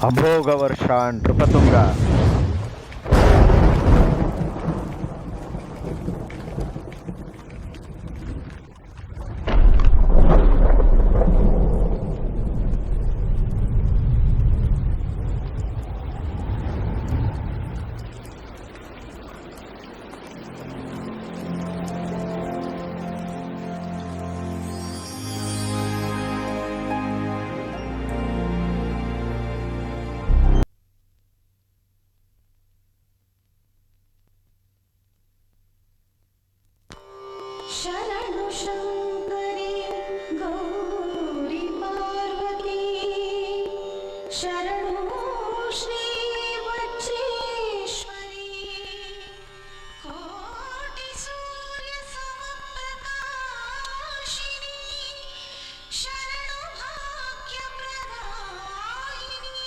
ಅಮೋಘವರ್ಷ ನೃಪತುಂಗ. ಶರಣು ಶಂಕರಿ ಗೌರಿ ಪಾರ್ವತಿ ಶರಣು ಶ್ರೀ ವಜ್ರೇಶ್ವರಿ ಕೋಟಿ ಸೂರ್ಯ ಸಮಪ್ರಕಾಶಿನಿ ಶರಣು ಭಾಗ್ಯ ಪ್ರದಾಯಿನಿ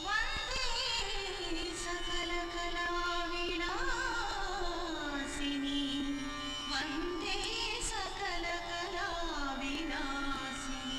ವಂದೇ ಸಕಲ ಕಲಾ ವಿಲಾಸಿನಿ ವಂದೇ ಸಕಲ ಕಲಾ ವಿಲಾಸಿನಿ.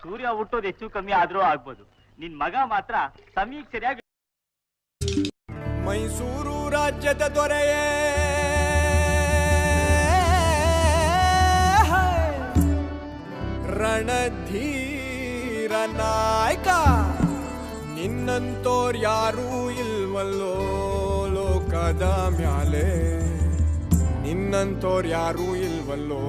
ಸೂರ್ಯ ಹುಟ್ಟೋದು ಹೆಚ್ಚು ಕಮ್ಮಿ ಆದ್ರೂ ಆಗ್ಬೋದು. ನಿನ್ ಮಗ ಮಾತ್ರ ಸಮೀಕ್ ಸರಿಯಾಗಿ. ಮೈಸೂರು ರಾಜ್ಯದ ದೊರೆಯೇ ರಣಧೀರ ನಾಯಕ, ನಿನ್ನಂತೋರ್ ಯಾರೂ ಇಲ್ವಲ್ಲೋ ಲೋಕದ ಮ್ಯಾಲೆ, ನಿನ್ನಂತೋರ್ ಯಾರೂ ಇಲ್ವಲ್ಲೋ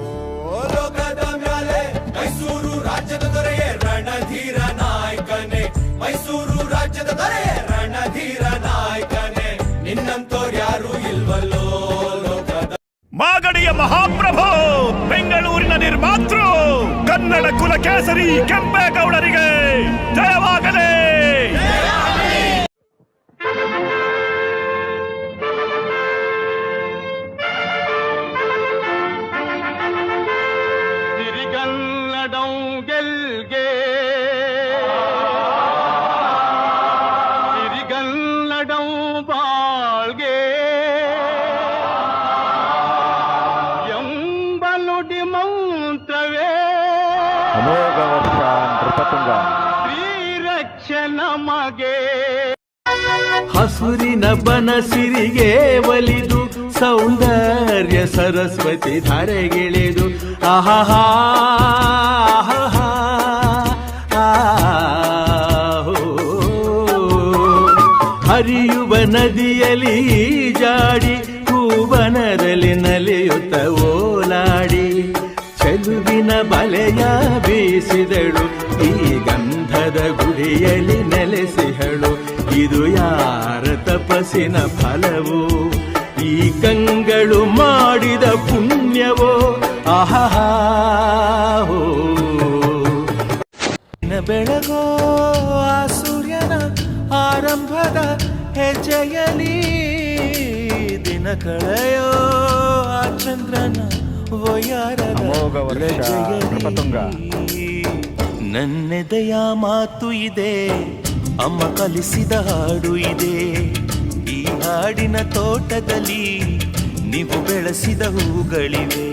ಲೋಕದ ಮ್ಯಾಲೆ. ಮೈಸೂರು ರಾಜ್ಯದ ದೊರೆಯೇ ರಣಧೀರ ನಾಯಕನೇ, ಮೈಸೂರು ರಾಜ್ಯದ ದೊರೆಯೇ ರಣಧೀರ ನಾಯಕನೇ, ನಿನ್ನಂತೋರ್ ಯಾರೂ ಇಲ್ವಲ್ಲೋ ಲೋಕದ. ಮಾಗಡಿಯ ಮಹಾಪ್ರಭು, ಬೆಂಗಳೂರಿನ ನಿರ್ಮಾತೃ, ಕನ್ನಡ ಕುಲ ಕೇಸರಿ ಕೆಂಪೇಗೌಡರಿಗೆ ಜಯವಾಗಲಿ. ಸಿರಿಗನ್ನಡಂ ಗೆಲ್ಗೆ, ಸಿರಿಗನ್ನಡಂ ಬಾಳ್ಗೆ ಎಂಬನುಡಿ ಮಂತ್ರವೇ ಅಮೋಘವರ್ಷ ನೃಪತುಂಗ. ಶ್ರೀರಕ್ಷೆ ನಮಗೆ. ಹಸುರಿನ ಬನಸಿರಿಗೆ ಒಲಿದು ಸೌಂದರ್ಯ ಸರಸ್ವತಿ ಧಾರೆಗಿಳಿದು ಆಹಾ ಹರಿಯುವ ನದಿಯಲ್ಲಿ ಜಾಡಿ ಹೂವನರಲ್ಲಿ ನಲಿಯುತ್ತ ಓಲಾಡಿ ಚೆಲುವಿನ ಬಲೆಯ ಬೀಸಿದಳು, ಈ ಗಂಧದ ಗುಡಿಯಲ್ಲಿ ನೆಲೆಸಿಹಳು. ಇದು ಯಾರ ತಪಸ್ಸಿನ ಫಲವೋ, ಈ ಕಂಗಳು ಮಾಡಿದ ಪುಣ್ಯವೋ. ಆಹಾ ಬೆಳಗೋ ಆ ಸೂರ್ಯನ ಆರಂಭದ ಹೆಜ್ಜೆಯಲಿ, ದಿನ ಕಳೆಯೋ ಆ ಚಂದ್ರನ ಅಮೋಘವರ್ಷ ನೃಪತುಂಗ. ನನ್ನೆದೆಯ ಮಾತು ಇದೆ, ಅಮ್ಮ ಕಲಿಸಿದ ಹಾಡು ಇದೆ. ಈ ಹಾಡಿನ ತೋಟದಲ್ಲಿ ನೀವು ಬೆಳೆಸಿದ ಹೂಗಳಿವೆ.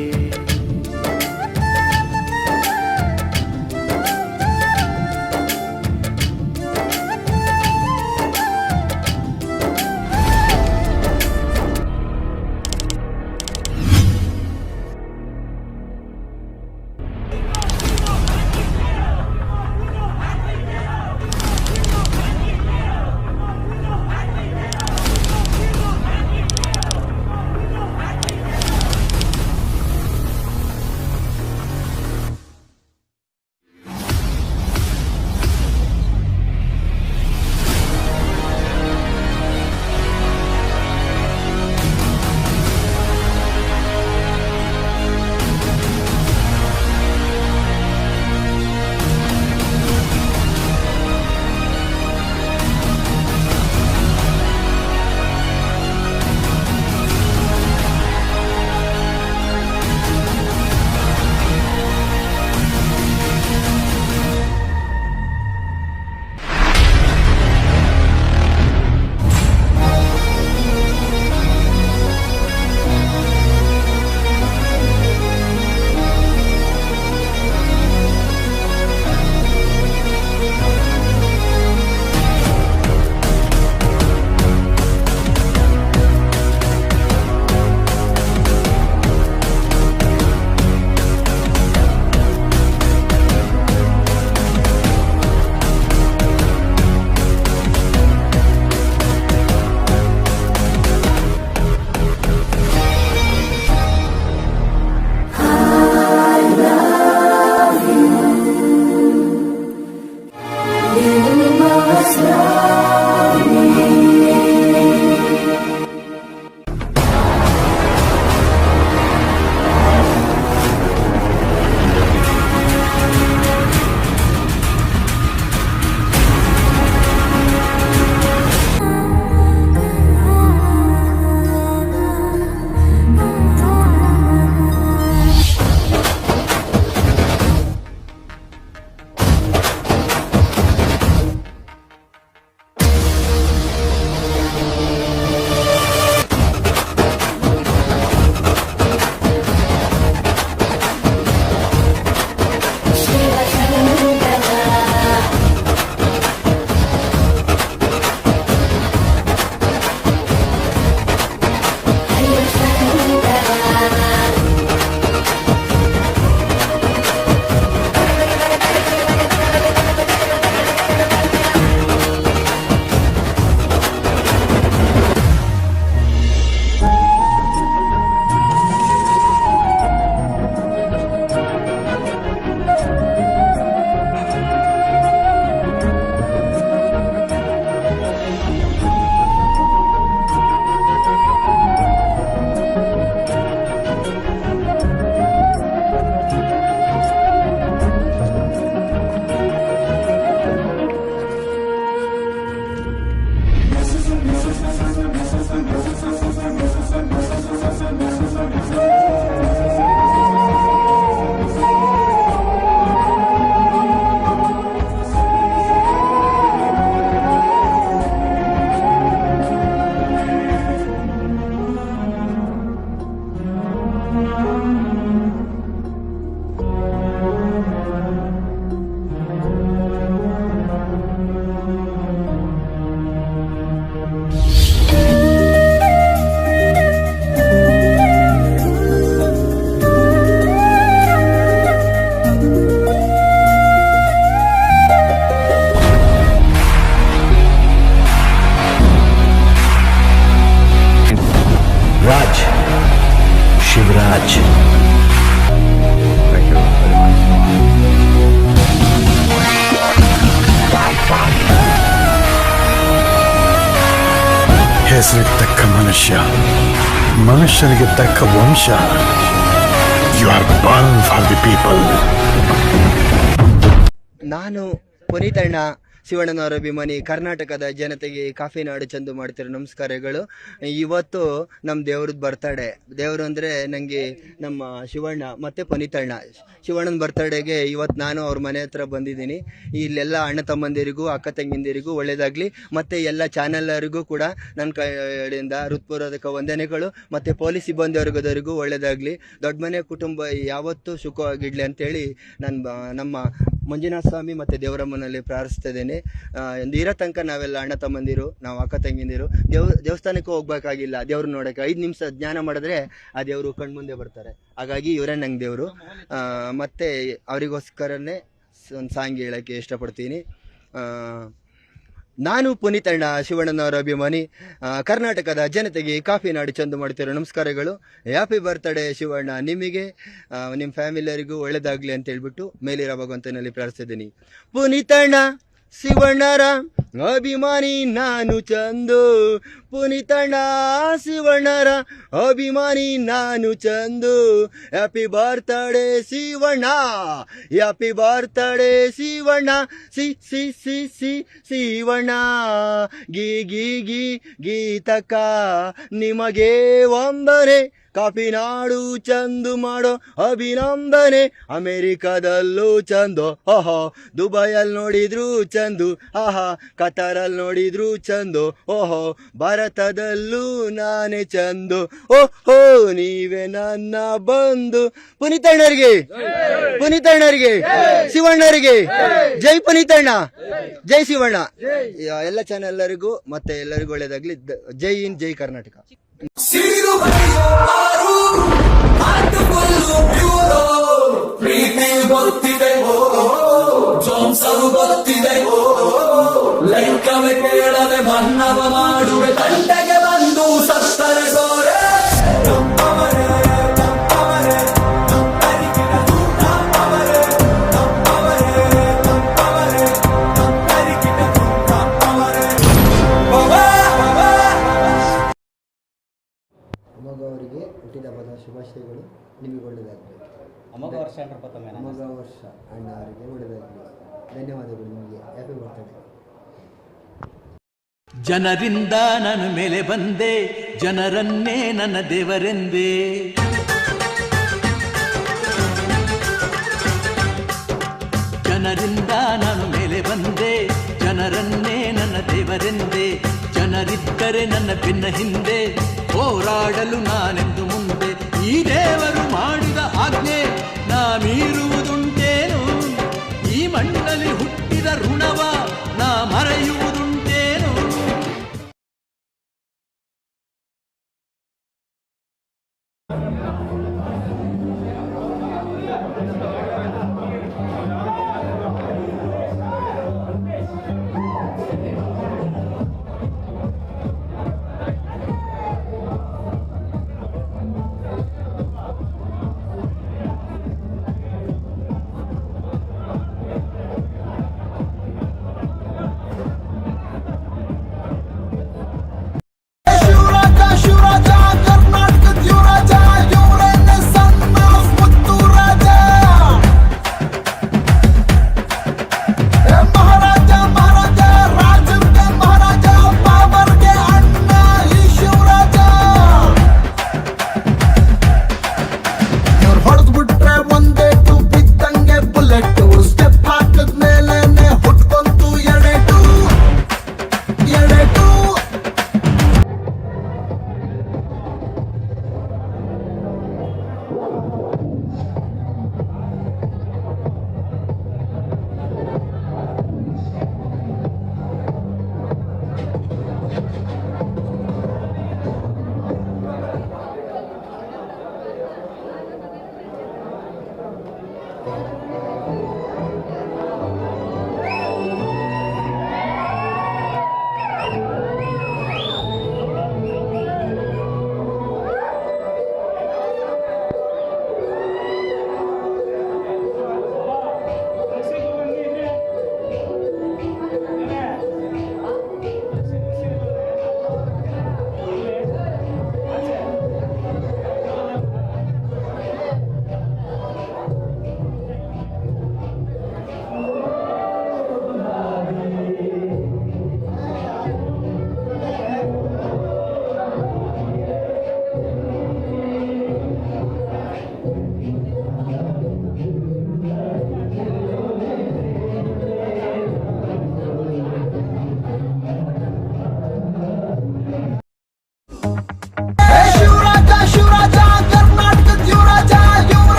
ಹೆಸರಿಗೆ ತಕ್ಕ ಮನುಷ್ಯ, ಮನುಷ್ಯನಿಗೆ ತಕ್ಕ ವಂಶ. You are born for the people. ನಾನು ಪುನೀತಣ್ಣ, ಶಿವಣ್ಣನವರ ಅಭಿಮಾನಿ. ಕರ್ನಾಟಕದ ಜನತೆಗೆ ಕಾಫಿ ನಾಡು ಚಂದು ಮಾಡ್ತಿರೋ ನಮಸ್ಕಾರಗಳು. ಇವತ್ತು ನಮ್ಮ ದೇವ್ರದ್ದು ಬರ್ತಡೇ. ದೇವರು ಅಂದರೆ ನನಗೆ ನಮ್ಮ ಶಿವಣ್ಣ ಮತ್ತು ಪುನೀತಣ್ಣ. ಶಿವಣ್ಣನ ಬರ್ತಡೇಗೆ ಇವತ್ತು ನಾನು ಅವ್ರ ಮನೆ ಹತ್ರ ಬಂದಿದ್ದೀನಿ. ಇಲ್ಲೆಲ್ಲ ಅಣ್ಣ ತಮ್ಮಂದಿರಿಗೂ ಅಕ್ಕ ತಂಗಿಂದಿರಿಗೂ ಒಳ್ಳೆಯದಾಗಲಿ, ಮತ್ತು ಎಲ್ಲ ಚಾನಲ್ಲರಿಗೂ ಕೂಡ ನನ್ನ ಕಡೆಯಿಂದ ಹೃತ್ಪೂರ್ವಕ ವಂದನೆಗಳು. ಮತ್ತು ಪೊಲೀಸ್ ಸಿಬ್ಬಂದಿವರ್ಗದವರಿಗೂ ಒಳ್ಳೆಯದಾಗಲಿ, ದೊಡ್ಡ ಮನೆ ಕುಟುಂಬ ಯಾವತ್ತೂ ಸುಖವಾಗಿಡಲಿ ಅಂತೇಳಿ ನಾನು ನಮ್ಮ ಮಂಜುನಾಥ ಸ್ವಾಮಿ ಮತ್ತು ದೇವರಮ್ಮನಲ್ಲಿ ಪ್ರಾರ್ಥಿಸ್ತಾ ಇದ್ದೇನೆ. ಇರೋ ತನಕ ನಾವೆಲ್ಲ ಅಣ್ಣ ತಮ್ಮಂದಿರು, ನಾವು ಅಕ್ಕ ತಂಗಿಂದಿರು. ದೇವಸ್ಥಾನಕ್ಕೂ ಹೋಗ್ಬೇಕಾಗಿಲ್ಲ, ದೇವ್ರು ನೋಡೋಕ್ಕೆ 5 ನಿಮಿಷ ಜ್ಞಾನ ಮಾಡಿದ್ರೆ ಆ ದೇವರು ಕಣ್ಮುಂದೆ ಬರ್ತಾರೆ. ಹಾಗಾಗಿ ಇವರೇ ನಂಗೆ ದೇವರು. ಮತ್ತು ಅವರಿಗೋಸ್ಕರನೇ ಒಂದು ಸಾಂಗ್ ಹೇಳೋಕ್ಕೆ ಇಷ್ಟಪಡ್ತೀನಿ. ನಾನು ಪುನೀತಣ್ಣ, ಶಿವಣ್ಣನವರ ಅಭಿಮಾನಿ. ಕರ್ನಾಟಕದ ಜನತೆಗೆ ಕಾಫಿ ನಾಡು ಚಂದು ಮಾಡ್ತಿರೋ ನಮಸ್ಕಾರಗಳು. ಹ್ಯಾಪಿ ಬರ್ತ್ಡೇ ಶಿವಣ್ಣ, ನಿಮಗೆ ನಿಮ್ಮ ಫ್ಯಾಮಿಲಿಯರಿಗೂ ಒಳ್ಳೆಯದಾಗಲಿ ಅಂತ ಹೇಳ್ಬಿಟ್ಟು ಮೇಲಿರೋ ಭಗವಂತನಲ್ಲಿ ಪ್ರಾರ್ಥಿಸಿದ್ದೀನಿ. ಪುನೀತಣ್ಣ ಶಿವಣ್ಣರ ಅಭಿಮಾನಿ ನಾನು ಚಂದು, ಪುನೀತಣ್ಣ ಶಿವಣ್ಣರ ಅಭಿಮಾನಿ ನಾನು Chandu. Happy birthday Shivanna, happy birthday Shivanna, Shivanna. ಗೀ ಗೀತಕ್ಕ ನಿಮಗೆ ವಂದನೆ, ಕಾಫಿ ನಾಡು ಚಂದು ಮಾಡೋ ಅಭಿನಂದನೆ. ಅಮೆರಿಕದಲ್ಲೂ ಚಂದು, ಓಹೋ, ದುಬೈಯಲ್ಲಿ ನೋಡಿದ್ರು ಚಂದು, ಆಹಾ, ಕತಾರಲ್ಲಿ ನೋಡಿದ್ರು ಚಂದು, ಓಹೋ, ಭಾರತದಲ್ಲೂ ನಾನೇ ಚಂದು, ಓಹೋ, ನೀವೇ ನನ್ನ ಬಂಧು. ಪುನೀತಣ್ಣರಿಗೆ, ಪುನೀತಣ್ಣರಿಗೆ, ಶಿವಣ್ಣರಿಗೆ ಜೈ ಪುನೀತಣ್ಣ, ಜೈ ಶಿವಣ್ಣ. ಎಲ್ಲ ಚಾನೆಲ್ಲರಿಗೂ ಮತ್ತೆ ಎಲ್ಲರಿಗೂ ಒಳ್ಳೆಯದಾಗಲಿ. ಜೈ ಹಿಂದ್, ಜೈ ಕರ್ನಾಟಕ. ಸಿಡಿಲು ಆರು ಆಟುಕೊಳ್ಳು ಪ್ಯೂರೋ, ಪ್ರೀತಿ ಗೊತ್ತಿದೆ, ಜೋಂಸರು ಗೊತ್ತಿದೆ, ಲೆಕ್ಕವೇ ಕೇಳದೆ ಬಣ್ಣವ ಮಾಡುವೆ, ತಂಟೆಗೆ ಬಂದು ಸತ್ತರೆ ಸೋರೆ. ಅಮೋಘ ಅವರಿಗೆ ಹುಟ್ಟಿದ ಹಬ್ಬದ ಶುಭಾಶಯಗಳು. ನಿಮಗೆ ಒಳ್ಳೆಯದಾಗಲಿ. ಅಮೋಘವರ್ಷ ಅಣ್ಣ ಅವರಿಗೆ ಒಳ್ಳೆಯದಾಗಲಿ. ಧನ್ಯವಾದಗಳು ನಿಮಗೆ. Happy birthday. ಜನರಿಂದ ನಾನು ಮೇಲೆ ಬಂದೆ, ಜನರನ್ನೇ ನನ್ನ ದೇವರೆಂದೇ. ಜನರಿಂದ ನಾನು ಮೇಲೆ ಬಂದೆ, ಜನರನ್ನೇ ನನ್ನ ದೇವರೆಂದೆ. ಜನರಿದ್ದರೆ ನನ್ನ ಬೆನ್ನ ಹಿಂದೆ, ಹೋರಾಡಲು ನಾನೆಂದು ಮುಂದೆ. ಈ ದೇವರು ಮಾಡಿದ ಆಜ್ಞೆ ನಾ ಮೀರುವುದುಂಟೇನು? ಈ ಮಣ್ಣಲ್ಲಿ ಹುಟ್ಟಿದ ಋಣವ ನಾ ಮರೆಯುವುದುಂಟೇನು?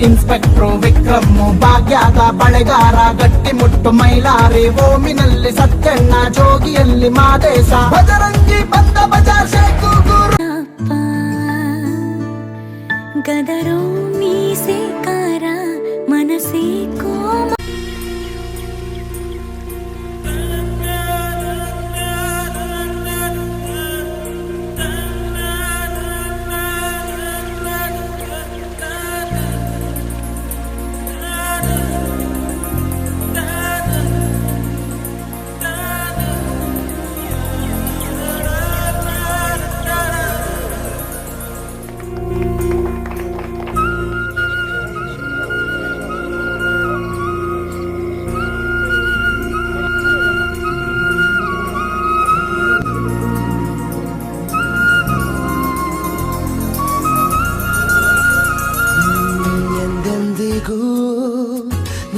ಇನ್ಸ್ಪೆಕ್ಟ್ರು ವಿಕ್ರಮ್ಮು ಭಾಗ್ಯದ ಬಳೆಗಾರ ಗಟ್ಟಿ ಮುಟ್ಟು ಮೈಲಾರಿ ಓಮಿನಲ್ಲಿ ಸತ್ಯಣ್ಣ ಜೋಗಿಯಲ್ಲಿ ಮಾದೇಶ ಬಜರಂಗಿ ಬಂದ ಬಜಾರ್ ಶೇಖು ಗುರು ಗದರೋ ಮೀಸೆ ಕಾರ ಮನಸೇ ಕೋಮ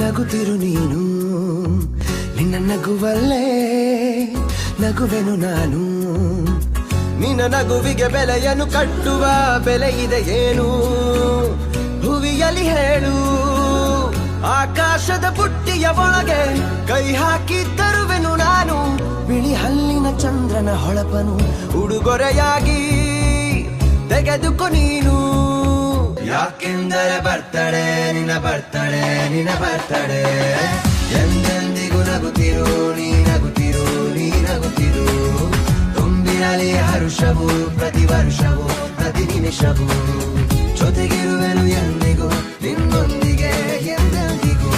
ನಗುತ್ತಿರು ನೀನು ನಿನ್ನ ನಗುವಲ್ಲೇ ನಗುವೆನು ನಾನು ನಿನ್ನ ನಗುವಿಗೆ ಬೆಲೆಯನ್ನು ಕಟ್ಟುವ ಬೆಲೆ ಇದೆ ಏನು ಹುವಿಯಲ್ಲಿ ಹೇಳು ಆಕಾಶದ ಬುಟ್ಟಿಯ ಒಳಗೆ ಕೈ ಹಾಕಿ ತರುವೆನು ನಾನು ಬಿಳಿ ಹಲ್ಲಿನ ಚಂದ್ರನ ಹೊಳಪನು ಉಡುಗೊರೆಯಾಗಿ ತೆಗೆದುಕೊ ನೀನು ಯಾಕೆಂದರೆ ಬರ್ತಡೆ ನಿನ್ನ ಬರ್ತಡೆ ನಿನ್ನ ಬರ್ತಡೆ ಎಂದೆಂದಿಗೂ ನಗುತ್ತಿರು ನೀ ನಗುತ್ತಿರು ನೀ ನಗುತ್ತಿರು ತುಂಬಿರಲಿ ಹರುಷವು ಪ್ರತಿ ವರ್ಷವೂ ಪ್ರತಿ ನಿಮಿಷವೂ ಜೊತೆಗಿರುವೆನು ಎಂದಿಗೂ ನಿನ್ನೊಂದಿಗೆ ಎಂದೆಂದಿಗೂ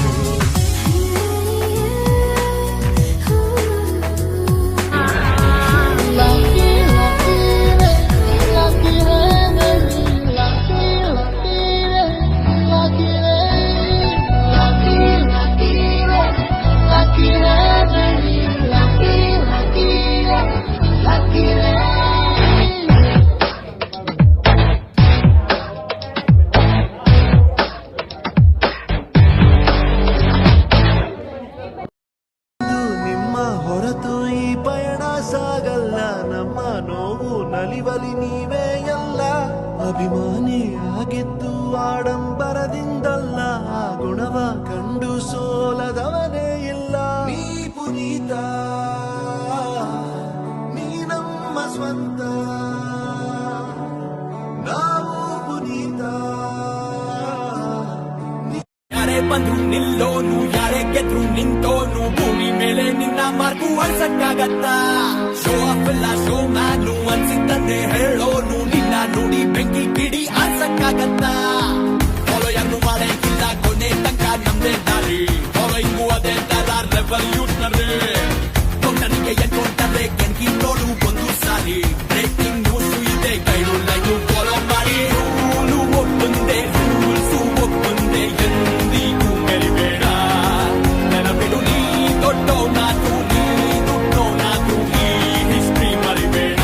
ನಲಿವಲಿ ನೀವೇ ಎಲ್ಲ ಅಭಿಮಾನಿಯಾಗಿದ್ದು ಆಡಂಬರದಿಂದಲ್ಲ ಆ ಗುಣವ ಕಂಡು ಸೋಲದವನೇ ಇಲ್ಲ ನೀ ಪುನೀತ ನೀ ನಮ್ಮ ಸ್ವಂತ ನಾವು ಪುನೀತ ಯಾರೇ ಬಂದ್ರು ನಿಲ್ಲೋನು ಯಾರೇ ಗೆದ್ರು ನಿಂತೋನು ಭೂಮಿ ಮೇಲೆ ನಿನ್ನ ಮಾರ್ಗು ಅನ್ಸಕ್ಕಾಗತ್ತ ಶೋ ಆಫ್ ಇಲ್ಲ ಶೋ ಮ್ಯಾನು ಅನ್ಸಿದ್ದಂತೆ ಹೇಳೋನು ನಿನ್ನ ನುಡಿ ಬೆಂಕಿ ಕಿಡಿ ಅನ್ಸಕ್ಕಾಗತ್ತ ಫಾಲೋ ಯಾರು ಮಾಡೇಕಿಲ್ಲ ಕೊನೆ ತನಕ ನಮ್ದೇ ದಾರಿ ಫಾಲೋಯಿಂಗು ಅದೇ ತರ ರೆವಲ್ಯೂಷನರಿ ನನಗೆ ಎನ್ಕೊಂಡ್ರೆ ಕೆಣಕಿ ನೋಡು ಒಂದು ಸಾರಿ ಬ್ರೇಕಿಂಗ್ ನ್ಯೂಸ್ ಇದೆ ಗೈಡು ಲೈನು ಫಾಲೋ ಮಾಡಿ ರೂಲು ಒಪ್ಪಂದೆ ರೂಲ್ಸು ಒಪ್ಪಂದೆ ಎಂದಿಗೂ ಮೆರಿಬೇಡ ನೆನಪಿಡು ನೀ ದೊಡ್ಡವನಾದ್ರು ನೀ ದುಡ್ಡವನಾದ್ರು ಈ ಹಿಸ್ಟ್ರಿ ಮರಿಬೇಡ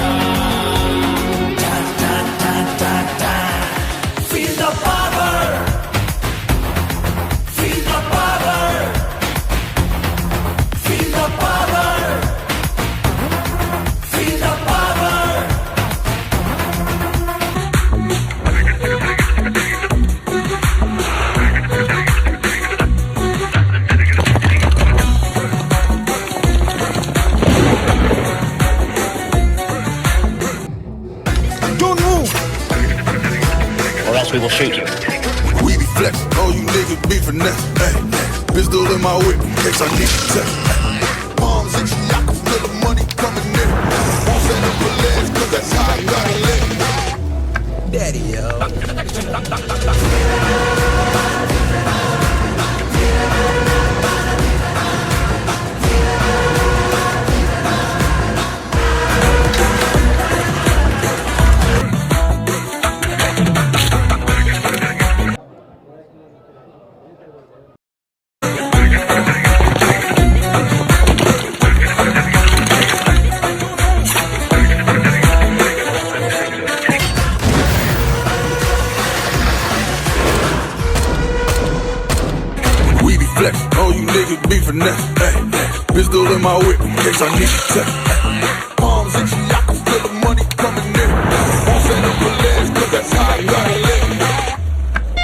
Feel the power Feel the power Feel the power Feel the power Don't move. Or else we will shoot you. We be flex, all you niggas be finesse. Hey, pistol in my whip, in case I need to test. Palms itchy, I can feel the money coming in. Won't set up for legs, cause that's how I gotta live. Daddy, yo. Flex, all you niggas be finesse. Hey, pistol in my whip, in case I need to test. Palms itchy, I can feel the money coming in. Won't set up for legs, cause that's how I gotta live.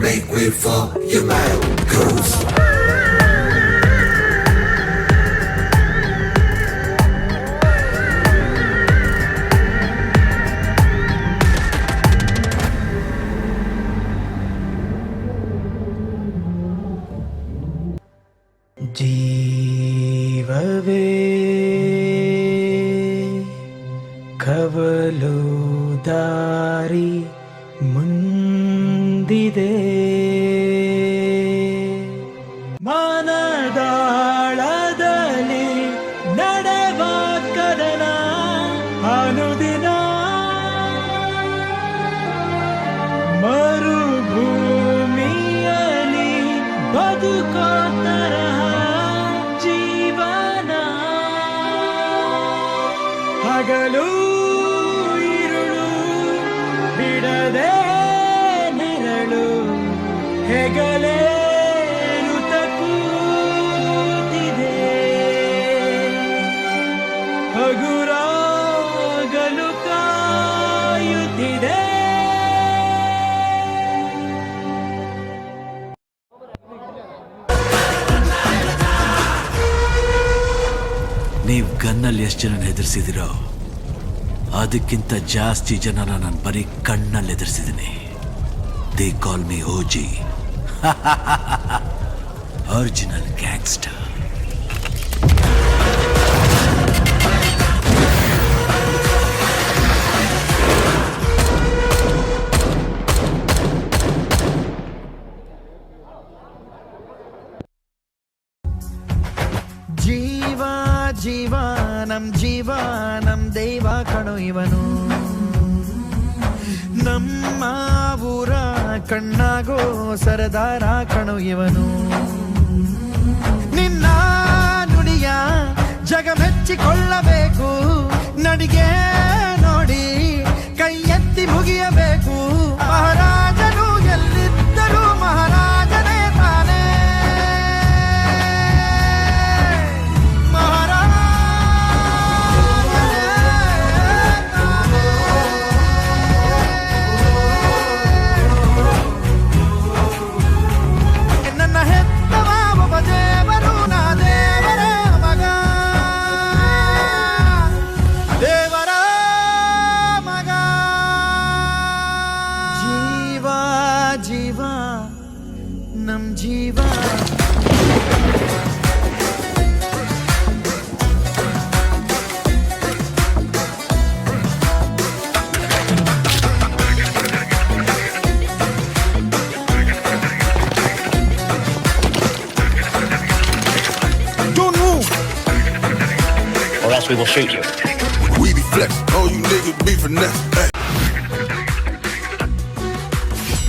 Make way for your mind goes. ಜೀವವೇ ಕವಲು ದಾರಿ ಮುಂದಿದೆ ಮನದಾಳದಲ್ಲಿ ನಡೆವ ಕದನ ಅನುದಿನ ಮರುಭೂಮಿಯಲ್ಲಿ ಬದುಕೋ ತರಹ ಜೀವನ ಹಗಲು ಇರುಳು ಬಿಡದೆ ನೆರಳು ಹೆಗಲೇರುತ್ತ ಕೂತಿದೆ ಹಗುರಾಗಲು ಕಾಯುತ್ತಿದೆ. ನೀವು ಗನ್ನಲ್ಲಿ ಎಷ್ಟು ಜನ ಹೆದರ್ಸಿದಿರೋ ಅದಕ್ಕಿಂತ ಜಾಸ್ತಿ ಜನನ ನಾನು ಬರೀ ಕಣ್ಣಲ್ಲಿ ಎದುರಿಸಿದ್ದೀನಿ. They call me OG, original gangster. ಜೀವ ಜೀವ ನಮ್ ದೈವ ಕಣೋ ಇವನು, ನಮ್ಮ ಊರ ಕಣ್ಣಾಗೋ ಸರದಾರ ಕಣೋ ಇವನು. ನಿನ್ನ ನುಡಿಯ ಜಗ ಮೆಚ್ಚಿಕೊಳ್ಳಬೇಕು, ನಡಿಗೆ ನೋಡಿ ಕೈ ಎತ್ತಿ ಮುಗಿಯಬೇಕು. ಮಹಾರಾಜನು ಎಲ್ಲಿದ್ದರೂ ಮಹಾರಾಜನೇ ತಾನೇ. ನಮ್ ಜೀವ Don't move, or else we will shoot you. We be flex, all you niggas be finesse. Hey.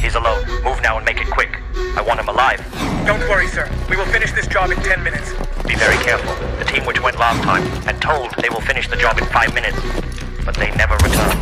He's alone. Move now and make it quick. I want him alive. Don't worry, sir. We will finish this job in 10 minutes. Be very careful. The team which went last time and told they will finish the job in 5 minutes, but they never returned.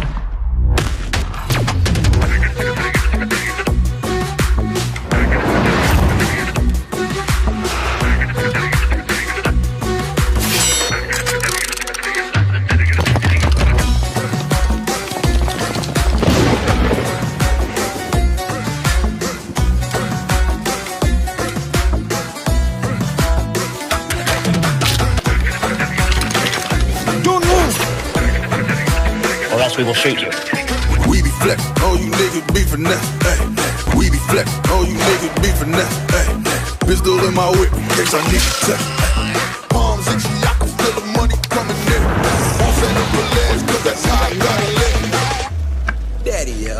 We will shoot you. We be flex, all you niggas be finesse. Hey. We be flex, all you niggas be finesse. Hey. Pistol in my whip, in case I need to test. Palms itchy, I can feel the money coming in. Won't set up for legs, cause that's how I gotta live. Daddy, yo.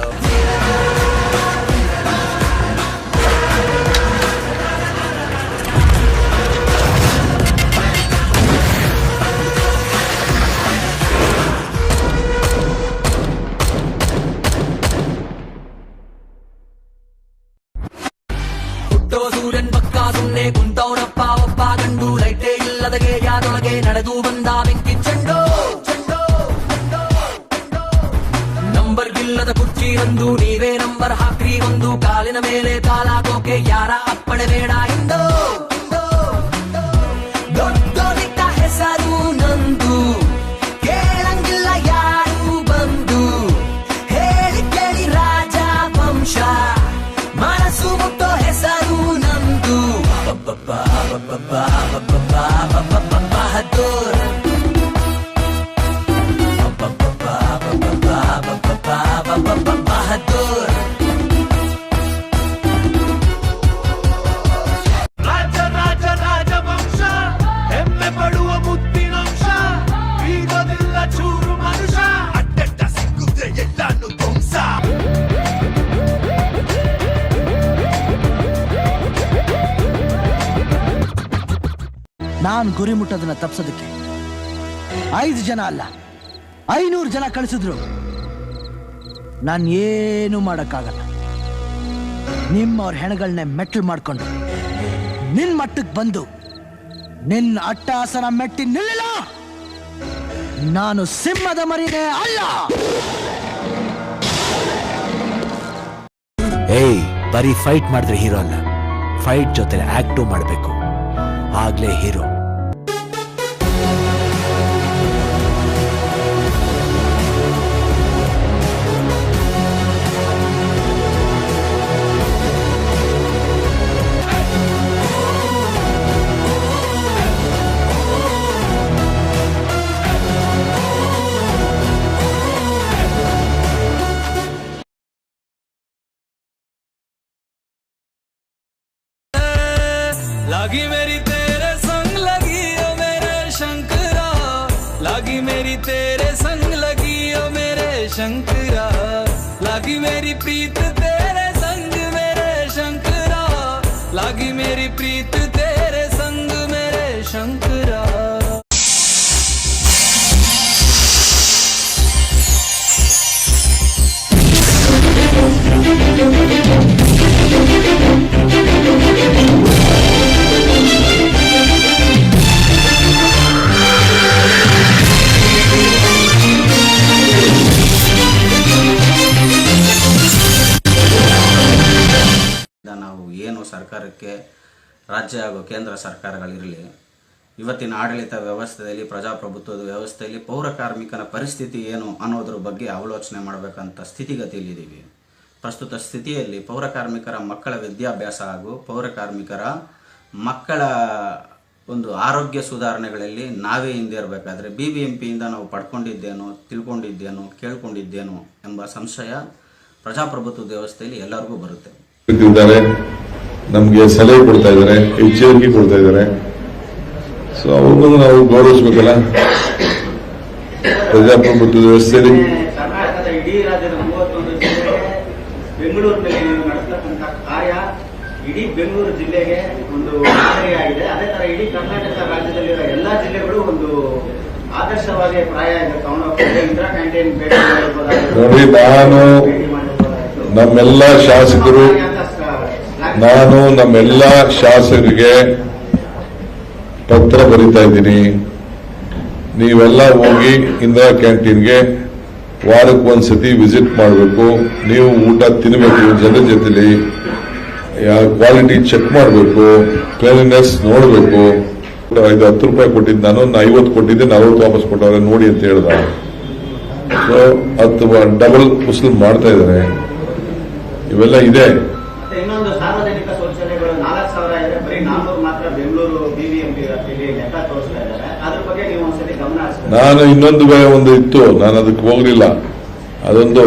ಸೂರ್ಯನ್ ಪಕ್ಕ ಸುಮ್ಮನೆ ಕುಂತವನಪ್ಪ ಒಬ್ಬ ಗಂಡು, ಲೈಟೇ ಇಲ್ಲದಗೆ ಯಾರೊಳಗೆ ನಡೆದು ಬಂದ ಬೆಂಕಿ ಚೆಂಡು. Number ಗಿಲ್ಲದ ಕುರ್ಚಿ ಕೊಡ್ರಿ ಒಂದು, ನೀವೇ ನಂಬರ್ ಹಾಕ್ರಿ ಒಂದು, ಕಾಲಿನ ಮೇಲೆ ಕಾಲಾಗೋಕೆ ಯಾರ ಅಪ್ಪಣೆ ಬೇಡ ಇಂದು. ದೊಡ್ಡೋರಿದ್ದ ಹೆಸರು ನಂದು, ಕೇಳಂಗಿಲ್ಲ ಯಾರು ಬಂದು, ಹೇಳಿ ಕೇಳಿ ರಾಜ ವಂಶ, ಮನಸ್ಸು ಮುಟ್ಟೋ ಹೆಸರು ನಂದು. ಬಹದ್ದೂರ್ ಬಹದ್ದೂರ್. ರಾಜ ರಾಜ ರಾಜವಂಶ, ಹೆಮ್ಮೆ ಪಡುವ ಮುತ್ತಿನಂಶ, ಈಗೋದಿಲ್ಲ ಚೂರು ಮನುಷ್ಯ, ಅಡ್ಡಡ್ಡ ಸಿಕ್ಕುತ್ತೆ ಎಲ್ಲಾನು ಧ್ವಂಸ. ನಾನು ಗುರಿ ಮುಟ್ಟೋದನ್ನ ತಪ್ಸೋದಕ್ಕೆ 5 ಜನ ಅಲ್ಲ 500 ಜನ ಕಳಿಸಿದ್ರು ನಾನು ಏನು ಮಾಡೋಕ್ಕಾಗಲ್ಲ. ನಿಮ್ಮವ್ರ ಹೆಣಗಳನ್ನೇ ಮೆಟ್ಟಲು ಮಾಡ್ಕೊಂಡು ನಿನ್ನ ಮಟ್ಟಕ್ಕೆ ಬಂದು ನಿನ್ನ ಅಟ್ಟಹಾಸನ ಮೆಟ್ಟಿ ನಿಲ್ಲಿಲ್ಲ. ನಾನು ಸಿಂಹದ ಮರಿನೇ ಅಲ್ಲ. ಏಯ್, ಬರೀ ಫೈಟ್ ಮಾಡಿದ್ರೆ ಹೀರೋ ಅಲ್ಲ, ಫೈಟ್ ಜೊತೆ ಆಕ್ಟು ಮಾಡಬೇಕು, ಆಗ್ಲೇ ಹೀರೋ. लागी मेरी तेरे संग लगी ओ मेरे शंकरा, लागी मेरी तेरे संग लगी ओ मेरे शंकरा, लागी मेरी प्रीत तेरे संग मेरे शंकरा, लागी मेरी प्रीत तेरे संग मेरे शंकरा. ನಾವು ಏನು ಸರ್ಕಾರಕ್ಕೆ ರಾಜ್ಯ ಹಾಗೂ ಕೇಂದ್ರ ಸರ್ಕಾರಗಳಿರಲಿ, ಇವತ್ತಿನ ಆಡಳಿತ ವ್ಯವಸ್ಥೆಯಲ್ಲಿ, ಪ್ರಜಾಪ್ರಭುತ್ವದ ವ್ಯವಸ್ಥೆಯಲ್ಲಿ ಪೌರ ಕಾರ್ಮಿಕನ ಪರಿಸ್ಥಿತಿ ಏನು ಅನ್ನೋದ್ರ ಬಗ್ಗೆ ಆಲೋಚನೆ ಮಾಡಬೇಕಂತ ಸ್ಥಿತಿಗತಿಯಲ್ಲಿದ್ದೀವಿ. ಪ್ರಸ್ತುತ ಸ್ಥಿತಿಯಲ್ಲಿ ಪೌರ ಕಾರ್ಮಿಕರ ಮಕ್ಕಳ ವಿದ್ಯಾಭ್ಯಾಸ ಹಾಗೂ ಪೌರ ಕಾರ್ಮಿಕರ ಮಕ್ಕಳ ಒಂದು ಆರೋಗ್ಯ ಸುಧಾರಣೆಗಳಲ್ಲಿ ನಾವೇ ಹಿಂದೆ ಇರಬೇಕಾದ್ರೆ B.B.M.Pಯಿಂದ ನಾವು ಪಡ್ಕೊಂಡಿದ್ದೇನೋ, ತಿಳ್ಕೊಂಡಿದ್ದೇನೋ, ಕೇಳ್ಕೊಂಡಿದ್ದೇನೋ ಎಂಬ ಸಂಶಯ ಪ್ರಜಾಪ್ರಭುತ್ವದ ವ್ಯವಸ್ಥೆಯಲ್ಲಿ ಎಲ್ಲರಿಗೂ ಬರುತ್ತೆ. ನಮಗೆ ಸಲಹೆ ಕೊಡ್ತಾ ಇದ್ದಾರೆ, ಎಚ್ಚರಿಕೆ ಕೊಡ್ತಾ ಇದ್ದಾರೆ. ಸೊ ಅವ್ರನ್ನ ನಾವು ಗೌರವಿಸಬೇಕಲ್ಲ. ಪ್ರಜಾಪ್ರಭುತ್ವದ ವ್ಯವಸ್ಥೆಯಲ್ಲಿ ಕರ್ನಾಟಕದ ಇಡೀ ರಾಜ್ಯದ 31 ಜಿಲ್ಲೆಗೆ ಬೆಂಗಳೂರಿನಲ್ಲಿ ನೀವು ನಡೆಸತಕ್ಕಂಥ ಕಾರ್ಯ ಇಡೀ ಬೆಂಗಳೂರು ಜಿಲ್ಲೆಗೆ ಒಂದು ಮಾದರಿಯಾಗಿದೆ. ಅದೇ ತರ ಇಡೀ ಕರ್ನಾಟಕ ರಾಜ್ಯದಲ್ಲಿರೋ ಎಲ್ಲಾ ಜಿಲ್ಲೆಗಳು ಒಂದು ಆದರ್ಶವಾಗಿ ಪ್ರಾಯ ತಗೊಂಡೋಗ್ತದೆ. ಇಂದಿರಾ ಕ್ಯಾಂಟೀನ್ ಭೇಟಿ ನೋಡಿ, ನಾನು ನಮ್ಮೆಲ್ಲ ಶಾಸಕರಿಗೆ ಪತ್ರ ಬರೀತಾ ಇದ್ದೀನಿ. ನೀವೆಲ್ಲ ಹೋಗಿ ಇಂದಿರಾ ಕ್ಯಾಂಟೀನ್ಗೆ ವಾರಕ್ಕೆ ಒಂದ್ಸತಿ ವಿಸಿಟ್ ಮಾಡಬೇಕು. ನೀವು ಊಟ ತಿನ್ನಬೇಕು, ಜೊತೆಲಿ ಕ್ವಾಲಿಟಿ ಚೆಕ್ ಮಾಡಬೇಕು, ಕ್ಲೀನ್ನೆಸ್ ನೋಡಬೇಕು. 10 ರೂಪಾಯಿ ಕೊಟ್ಟಿದ್ದು ನಾನು 50 ಕೊಟ್ಟಿದ್ದೆ, 40 ವಾಪಸ್ ಕೊಟ್ಟವ್ರೆ ನೋಡಿ ಅಂತ ಹೇಳ್ದ. ಸೊ 10 ಡಬಲ್ ಉಸುಲು ಮಾಡ್ತಾ ಇದ್ದಾರೆ. ಇವೆಲ್ಲ ಇದೆ. ಇನ್ನೊಂದು ಸಾರ್ವಜನಿಕ ಶೌಚಾಲಯಗಳು 4,000 ಇದೆ, ಬರೀ 400 ಮಾತ್ರ ಬೆಂಗಳೂರು B.B.M.P ಲೆಕ್ಕ ತೋರಿಸ್ತಾ ಇದ್ದಾರೆ. ಅದ್ರ ಬಗ್ಗೆ ನೀವು ಒಂದ್ಸತಿ ಗಮನ ಹರಿಸಬೇಕು. ನಾನು ಇನ್ನೊಂದು ಒಂದು ಇತ್ತು, ನಾನು ಅದಕ್ಕೆ ಹೋಗ್ಲಿಲ್ಲ. ಅದೊಂದು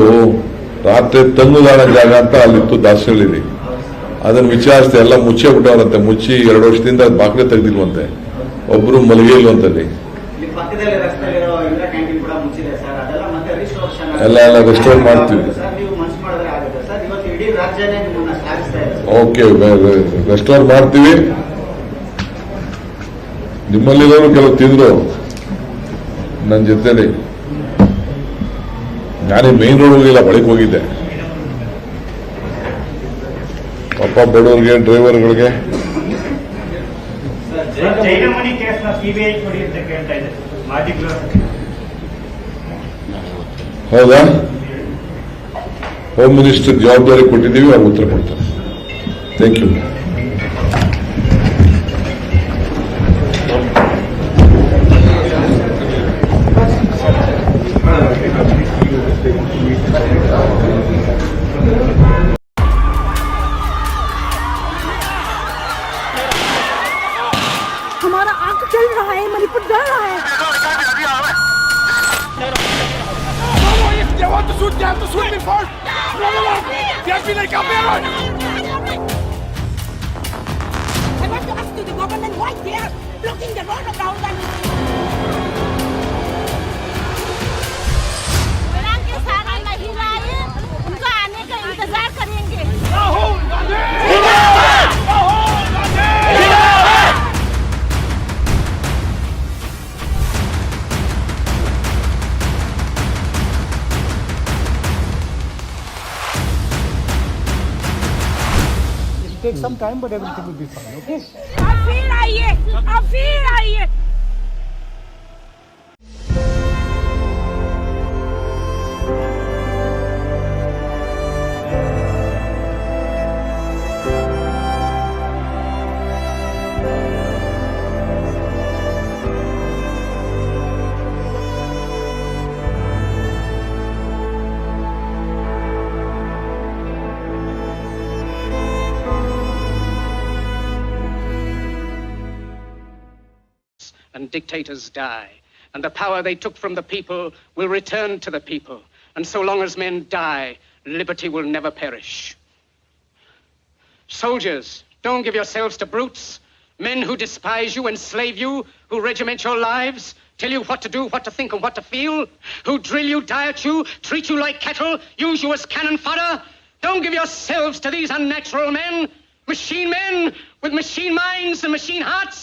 ರಾತ್ರಿ ತಂಗುದಾಣ ಜಾಗ ಅಂತ ಅಲ್ಲಿತ್ತು ದಾಸಹಳ್ಳಿ. ಅದನ್ನ ವಿಚಾರಿಸಿದೆ, ಎಲ್ಲ ಮುಚ್ಚೇ ಬಿಟ್ಟವರಂತೆ. ಮುಚ್ಚಿ 2 ವರ್ಷದಿಂದ ಬಾಗಿಲು ತೆಗೆದಿಲ್ವಂತೆ, ಒಬ್ರು ಮಲಗೇ ಇಲ್ವಂತಲ್ಲಿ. ಪಕ್ಕದಲ್ಲಿ ರಸ್ತೆಯಲ್ಲಿರೋ ಇಂದಿರಾ ಕ್ಯಾಂಟೀನ್ ಕೂಡ ಮುಚ್ಚಿದೆ ಸರ್. ಅದೆಲ್ಲ ಮತ್ತೆ ರಿಸ್ಟೋರೇಷನ್ ಎಲ್ಲ ರೆಸ್ಟೋರ್ ಮಾಡ್ತೀವಿ. ನೀವು ಮನಸ್ಸು ಮಾಡಿದ್ರೆ ಆಗುತ್ತೆ ಸರ್. ಇವತ್ತು ಇಡೀ ರಾಜ್ಯನೇ ನಿಮ್ಮನ್ನ ಶ್ಲಾಘಿಸ್ತಾ ಇದೆ. ಓಕೆ, ರೆಸ್ಟೋರ್ ಮಾಡ್ತೀವಿ. ನಿಮ್ಮಲ್ಲಿರೋರು ಕೆಲವು ತಿಂದ್ರು ನನ್ನ ಜೊತೆಲಿ. ನಾನೇ ಮೇನ್ ರೋಡ್ ಹೋಗಿಲ್ಲ, ಬಳಿಕ್ ಹೋಗಿದ್ದೆ. ಪಾಪ ಬಡವರಿಗೆ, ಡ್ರೈವರ್ಗಳಿಗೆ. ಜೈನಮಣಿ ಕೇಸ್ನ ಸಿಬಿಐ ಕೊಡಿ ಅಂತ ಕೇಳ್ತಾ ಇದೆ ಮಾಜಿ ಗೃಹ. ಹೌದಾ? ಹೋಮ್ ಮಿನಿಸ್ಟರ್ ಜವಾಬ್ದಾರಿ ಕೊಟ್ಟಿದ್ದೀವಿ, ಅವ್ರು ಉತ್ತರ ಕೊಡ್ತಾರೆ. Thank you. हमारा आंख चल रहा है, मणिपुर जा रहा है. If they want to shoot, they have to shoot me first. They have been like a parent. I want to ask you, the government, why they are blocking the road around them? के सारे महिलाएं उनको आने का इंतजार करेंगे. Rahul Gandhi! Take some time, but everything will be fine. Okay? अब फिर आइए. And dictators die, and the power they took from the people will return to the people. And so long as men die, liberty will never perish. Soldiers, don't give yourselves to brutes, men who despise you, enslave you, who regiment your lives, tell you what to do, what to think, and what to feel, who drill you, diet you, treat you like cattle, use you as cannon fodder. Don't give yourselves to these unnatural men with machine minds and machine hearts.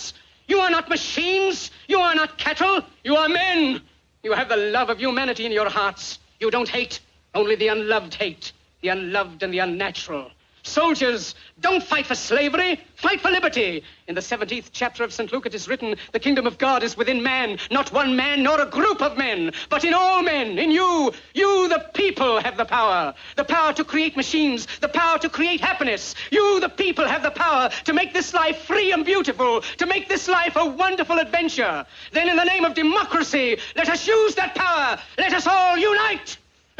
You are not machines. You are not cattle. You are men. You have the love of humanity in your hearts. You don't hate. Only the unloved hate. The unloved and the unnatural. Soldiers, don't fight for slavery. Fight for liberty. In the 17th chapter of St. Luke it is written, the kingdom of God is within man. Not one man nor a group of men, but in all men. In you. You, the people, have the power. The power to create machines. The power to create happiness. You, the people, have the power to make this life free and beautiful. To make this life a wonderful adventure. Then in the name of democracy, let us use that power. Let us all unite.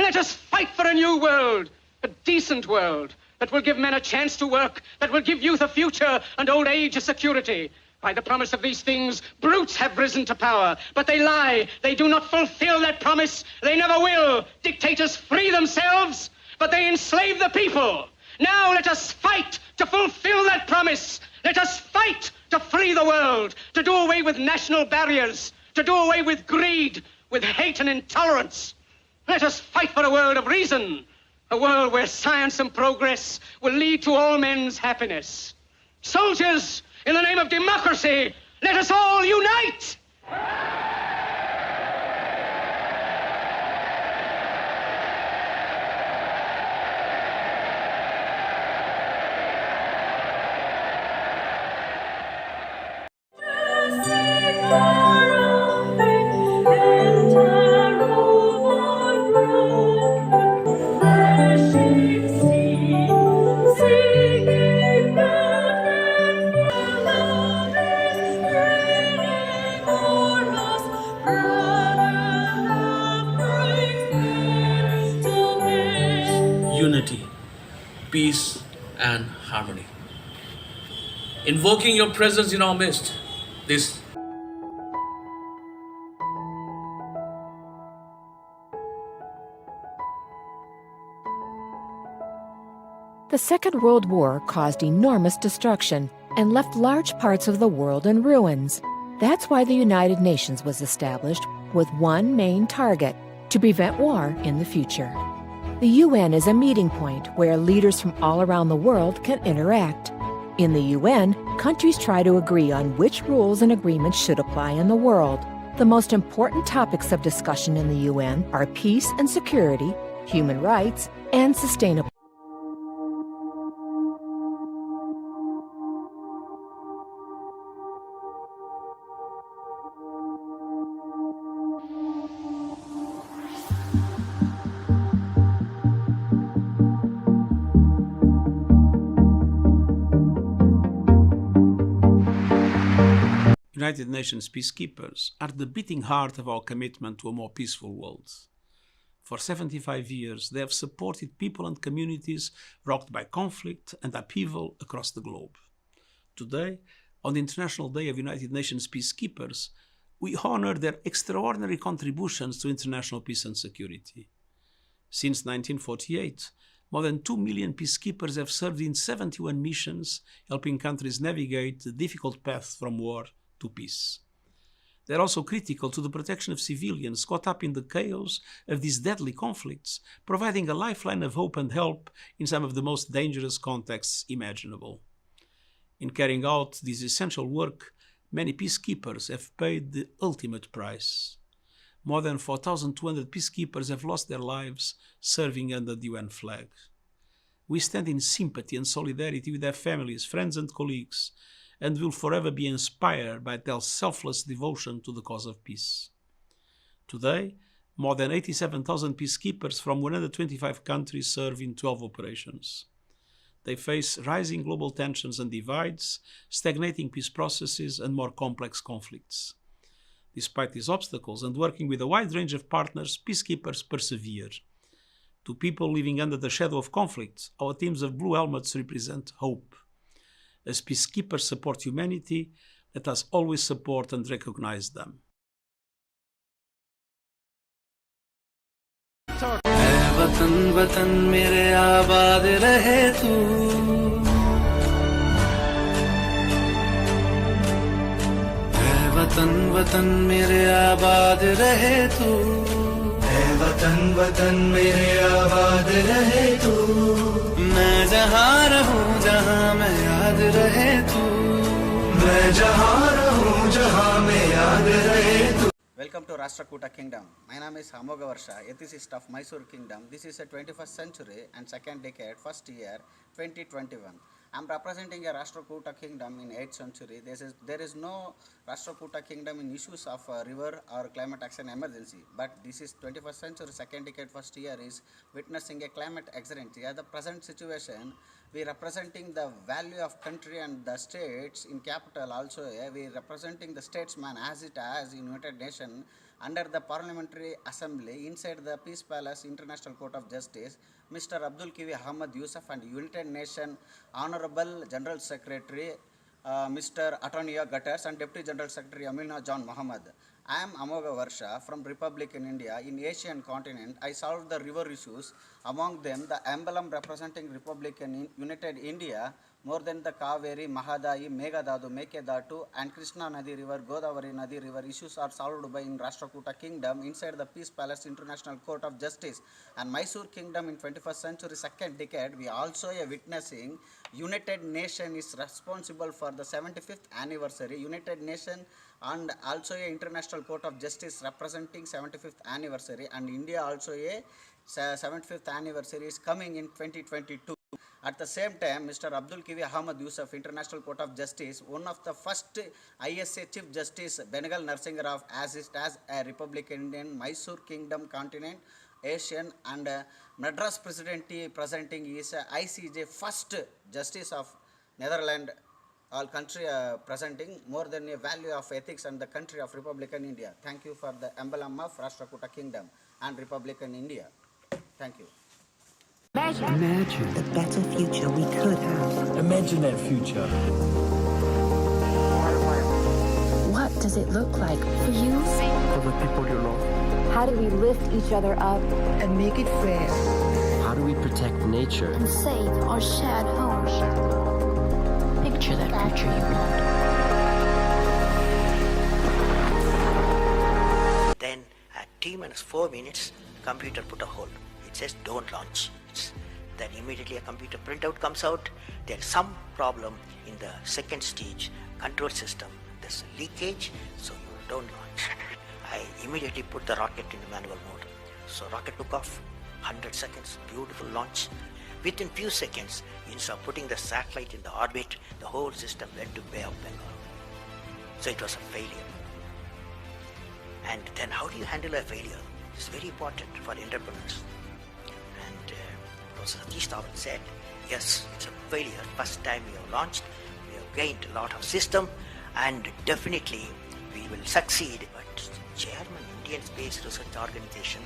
Let us fight for a new world. A decent world. That will give men a chance to work, that will give youth a future and old age a security. By the promise of these things, brutes have risen to power, but they lie. They do not fulfill that promise. They never will. Dictators free themselves, but they enslave the people. Now let us fight to fulfill that promise. Let us fight to free the world, to do away with national barriers, to do away with greed, with hate and intolerance. Let us fight for a world of reason. A world where science and progress will lead to all men's happiness. Soldiers, in the name of democracy, let us all unite! Unity, peace, and harmony. Invoking your presence in our midst, this The Second World War caused enormous destruction and left large parts of the world in ruins. That's why the United Nations was established with one main target: to prevent war in the future. The UN is a meeting point where leaders from all around the world can interact. In the UN, countries try to agree on which rules and agreements should apply in the world. The most important topics of discussion in the UN are peace and security, human rights, and sustainability. United Nations peacekeepers are the beating heart of our commitment to a more peaceful world. For 75 years, they have supported people and communities rocked by conflict and upheaval across the globe. Today, on the International Day of United Nations Peacekeepers, we honor their extraordinary contributions to international peace and security. Since 1948, more than 2 million peacekeepers have served in 71 missions, helping countries navigate the difficult path from war to peace. They are also critical to the protection of civilians caught up in the chaos of these deadly conflicts, providing a lifeline of hope and help in some of the most dangerous contexts imaginable. In carrying out this essential work, many peacekeepers have paid the ultimate price. More than 4,200 peacekeepers have lost their lives serving under the UN flag. We stand in sympathy and solidarity with their families, friends and colleagues, and will forever be inspired by their selfless devotion to the cause of peace. Today, more than 87,000 peacekeepers from 125 countries serve in 12 operations. They face rising global tensions and divides, stagnating peace processes, and more complex conflicts. Despite these obstacles and working with a wide range of partners, peacekeepers persevere. To people living under the shadow of conflict, our teams of blue helmets represent hope. As peacekeepers support humanity, let us always support and recognize them. वतन वतन मेरे आबाद रहे तू, वतन वतन मेरे आबाद रहे तू, वतन वतन मेरे आबाद रहे तू, मैं जहाँ रहूँ जहाँ मैं याद रहे तू, मैं जहाँ रहूँ जहाँ मैं याद रहे तू. Welcome to Rashtrakuta Kingdom. My name is Amoghavarsha, ethicist of Mysore Kingdom. This is a 21st century and second decade, first year, 2021. I am representing a Rashtrakuta Kingdom in 8th century. There is no Rashtrakuta Kingdom in issues of river or climate action emergency. But this is 21st century, second decade, first year is witnessing a climate emergency. At the present situation, we representing the value of country and the states in capital also. We representing the statesman as it as in United Nations under the Parliamentary Assembly inside the Peace Palace International Court of Justice, Mr. Abdul Kivi Ahmad Yusuf and United Nations Honorable General Secretary Mr. Antonio Guterres and Deputy General Secretary Amina John Mohammed. I am Amoghavarsha from Republic in India. In Asian continent, I solved the river issues. Among them, the emblem representing Republic in United India, more than the Kaveri, Mahadayi, Meghdadu, Mekedatu, and Krishna Nadi River, Godavari Nadi River issues are solved by in Rashtrakuta Kingdom inside the Peace Palace International Court of Justice. And Mysore Kingdom in 21st century, second decade, we also are witnessing United Nations is responsible for the 75th anniversary. United Nations and also a International Court of Justice representing 75th anniversary, and India also a 75th anniversary is coming in 2022. At the same time, Mr. Abdul Kivi Ahmad Yusuf, International Court of Justice, one of the first ISA Chief Justice Benegal Narsingh Rao as a Republican Indian, Mysore Kingdom continent, Asian, and Madras presenting is ICJ first Justice of Netherlands, all country presenting more than a value of ethics and the country of Republican India. Thank you for the emblem of Rashtrakuta Kingdom and Republican India. Thank you. Imagine the better future we could have. Imagine that future. What does it look like for you? For the people you love. How do we lift each other up And make it fair. How do we protect nature? And save our shared home. Picture that future you want. Then at T-4 minutes, computer put a hold. It says don't launch. Then immediately a computer printout comes out. There's some problem in the second stage control system. There's a leakage, so you don't launch. I immediately put the rocket into manual mode. So rocket took off, 100 seconds, beautiful launch. Within few seconds, instead of putting the satellite in the orbit, the whole system went to Bay of Bengal. So it was a failure. And then how do you handle a failure? It's very important for entrepreneurs. And Professor Satish Dhawan said, yes, it's a failure. First time we have launched, we have gained a lot of system, and definitely we will succeed. But Chairman, Indian Space Research Organization,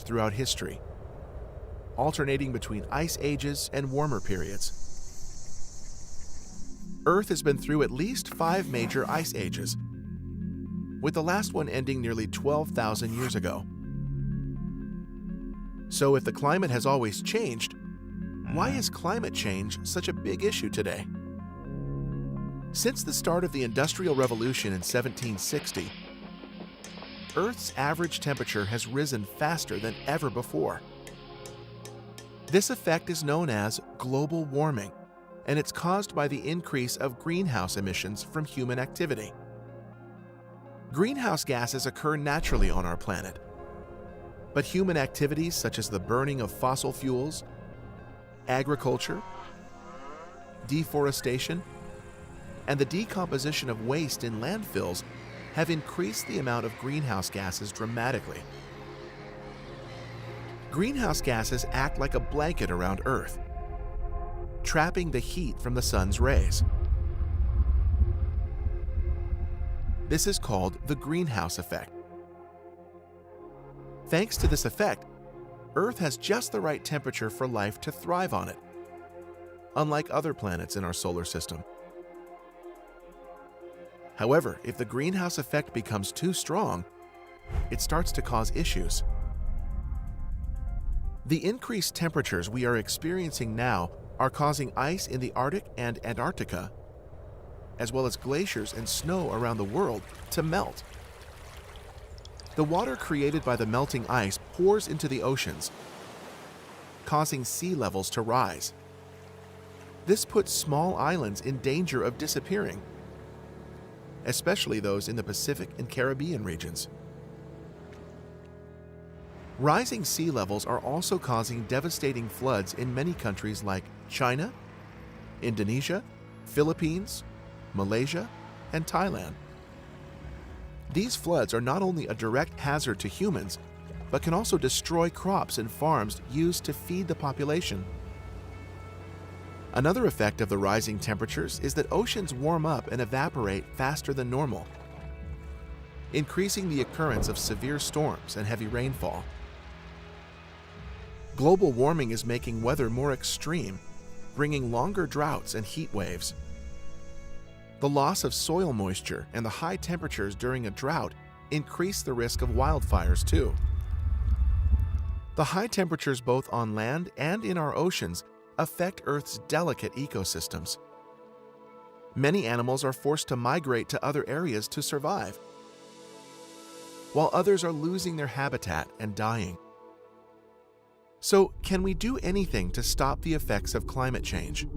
throughout history, alternating between ice ages and warmer periods. Earth has been through at least 5 major ice ages, with the last one ending nearly 12,000 years ago. So if the climate has always changed, why is climate change such a big issue today? Since the start of the Industrial Revolution in 1760, Earth's average temperature has risen faster than ever before. This effect is known as global warming, and it's caused by the increase of greenhouse emissions from human activity. Greenhouse gases occur naturally on our planet, but human activities such as the burning of fossil fuels, agriculture, deforestation, and the decomposition of waste in landfills have increased the amount of greenhouse gases dramatically. Greenhouse gases act like a blanket around Earth, trapping the heat from the sun's rays. This is called the greenhouse effect. Thanks to this effect, Earth has just the right temperature for life to thrive on it, unlike other planets in our solar system. However, if the greenhouse effect becomes too strong, it starts to cause issues. The increased temperatures we are experiencing now are causing ice in the Arctic and Antarctica, as well as glaciers and snow around the world, to melt. The water created by the melting ice pours into the oceans, causing sea levels to rise. This puts small islands in danger of disappearing, especially those in the Pacific and Caribbean regions. Rising sea levels are also causing devastating floods in many countries like China, Indonesia, Philippines, Malaysia, and Thailand. These floods are not only a direct hazard to humans, but can also destroy crops and farms used to feed the population. Another effect of the rising temperatures is that oceans warm up and evaporate faster than normal, increasing the occurrence of severe storms and heavy rainfall. Global warming is making weather more extreme, bringing longer droughts and heat waves. The loss of soil moisture and the high temperatures during a drought increase the risk of wildfires too. The high temperatures both on land and in our oceans affect Earth's delicate ecosystems. Many animals are forced to migrate to other areas to survive, while others are losing their habitat and dying. So, can we do anything to stop the effects of climate change?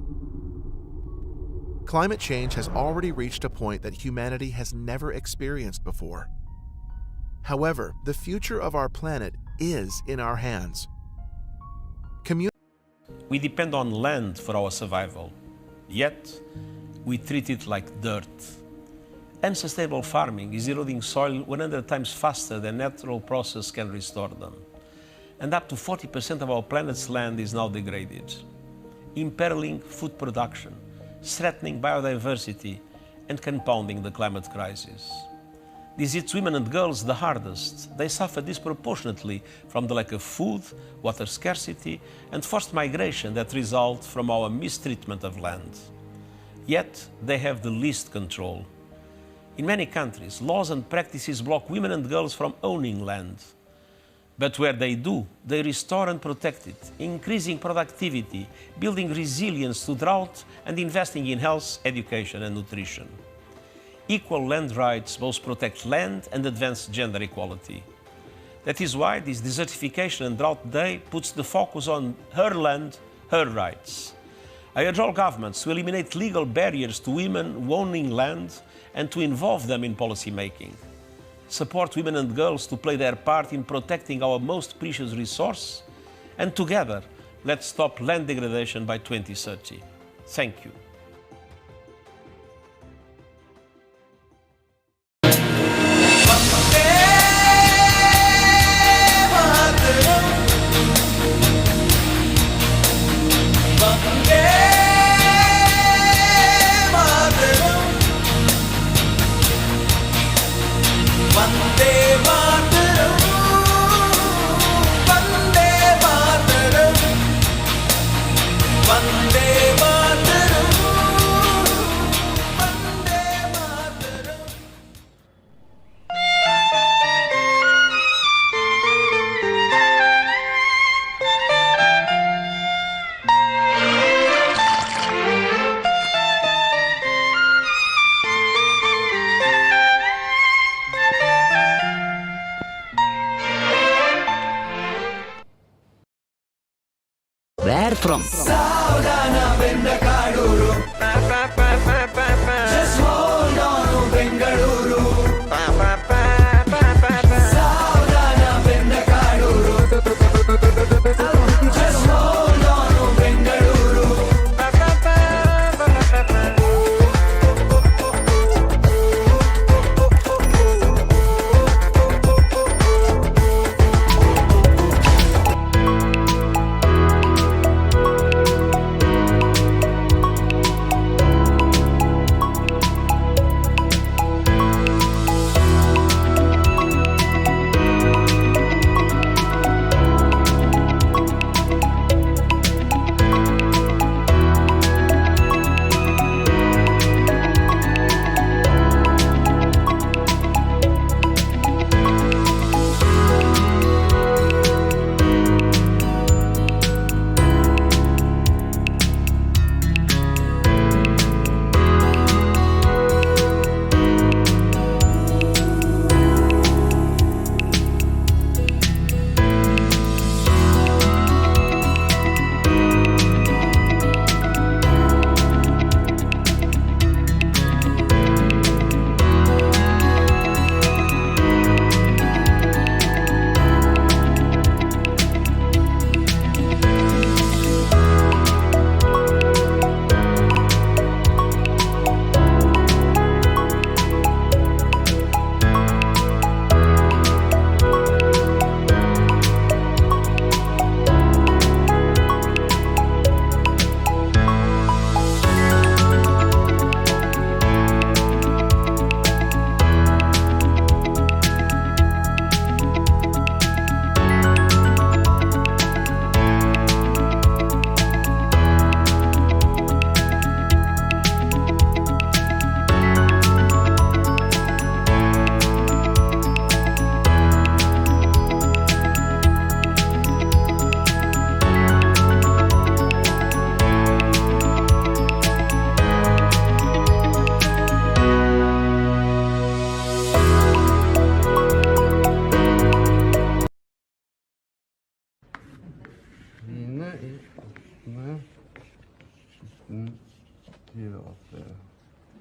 Climate change has already reached a point that humanity has never experienced before. However, the future of our planet is in our hands. We depend on land for our survival, yet we treat it like dirt. Unsustainable farming is eroding soil 100 times faster than natural process can restore them. And up to 40% of our planet's land is now degraded, imperiling food production, threatening biodiversity, and compounding the climate crisis. This hits women and girls the hardest. They suffer disproportionately from the lack of food, water scarcity, and forced migration that result from our mistreatment of land. Yet, they have the least control. In many countries, laws and practices block women and girls from owning land. But where they do, they restore and protect it, increasing productivity, building resilience to drought, and investing in health, education, and nutrition. Equal land rights both protect land and advance gender equality. That is why this Desertification and Drought Day puts the focus on her land, her rights. I urge all governments to eliminate legal barriers to women owning land and to involve them in policy making. Support women and girls to play their part in protecting our most precious resource, and together, let's stop land degradation by 2030. Thank you. Where from? Just hold on, Bengaluru. Just hold on, Bengaluru.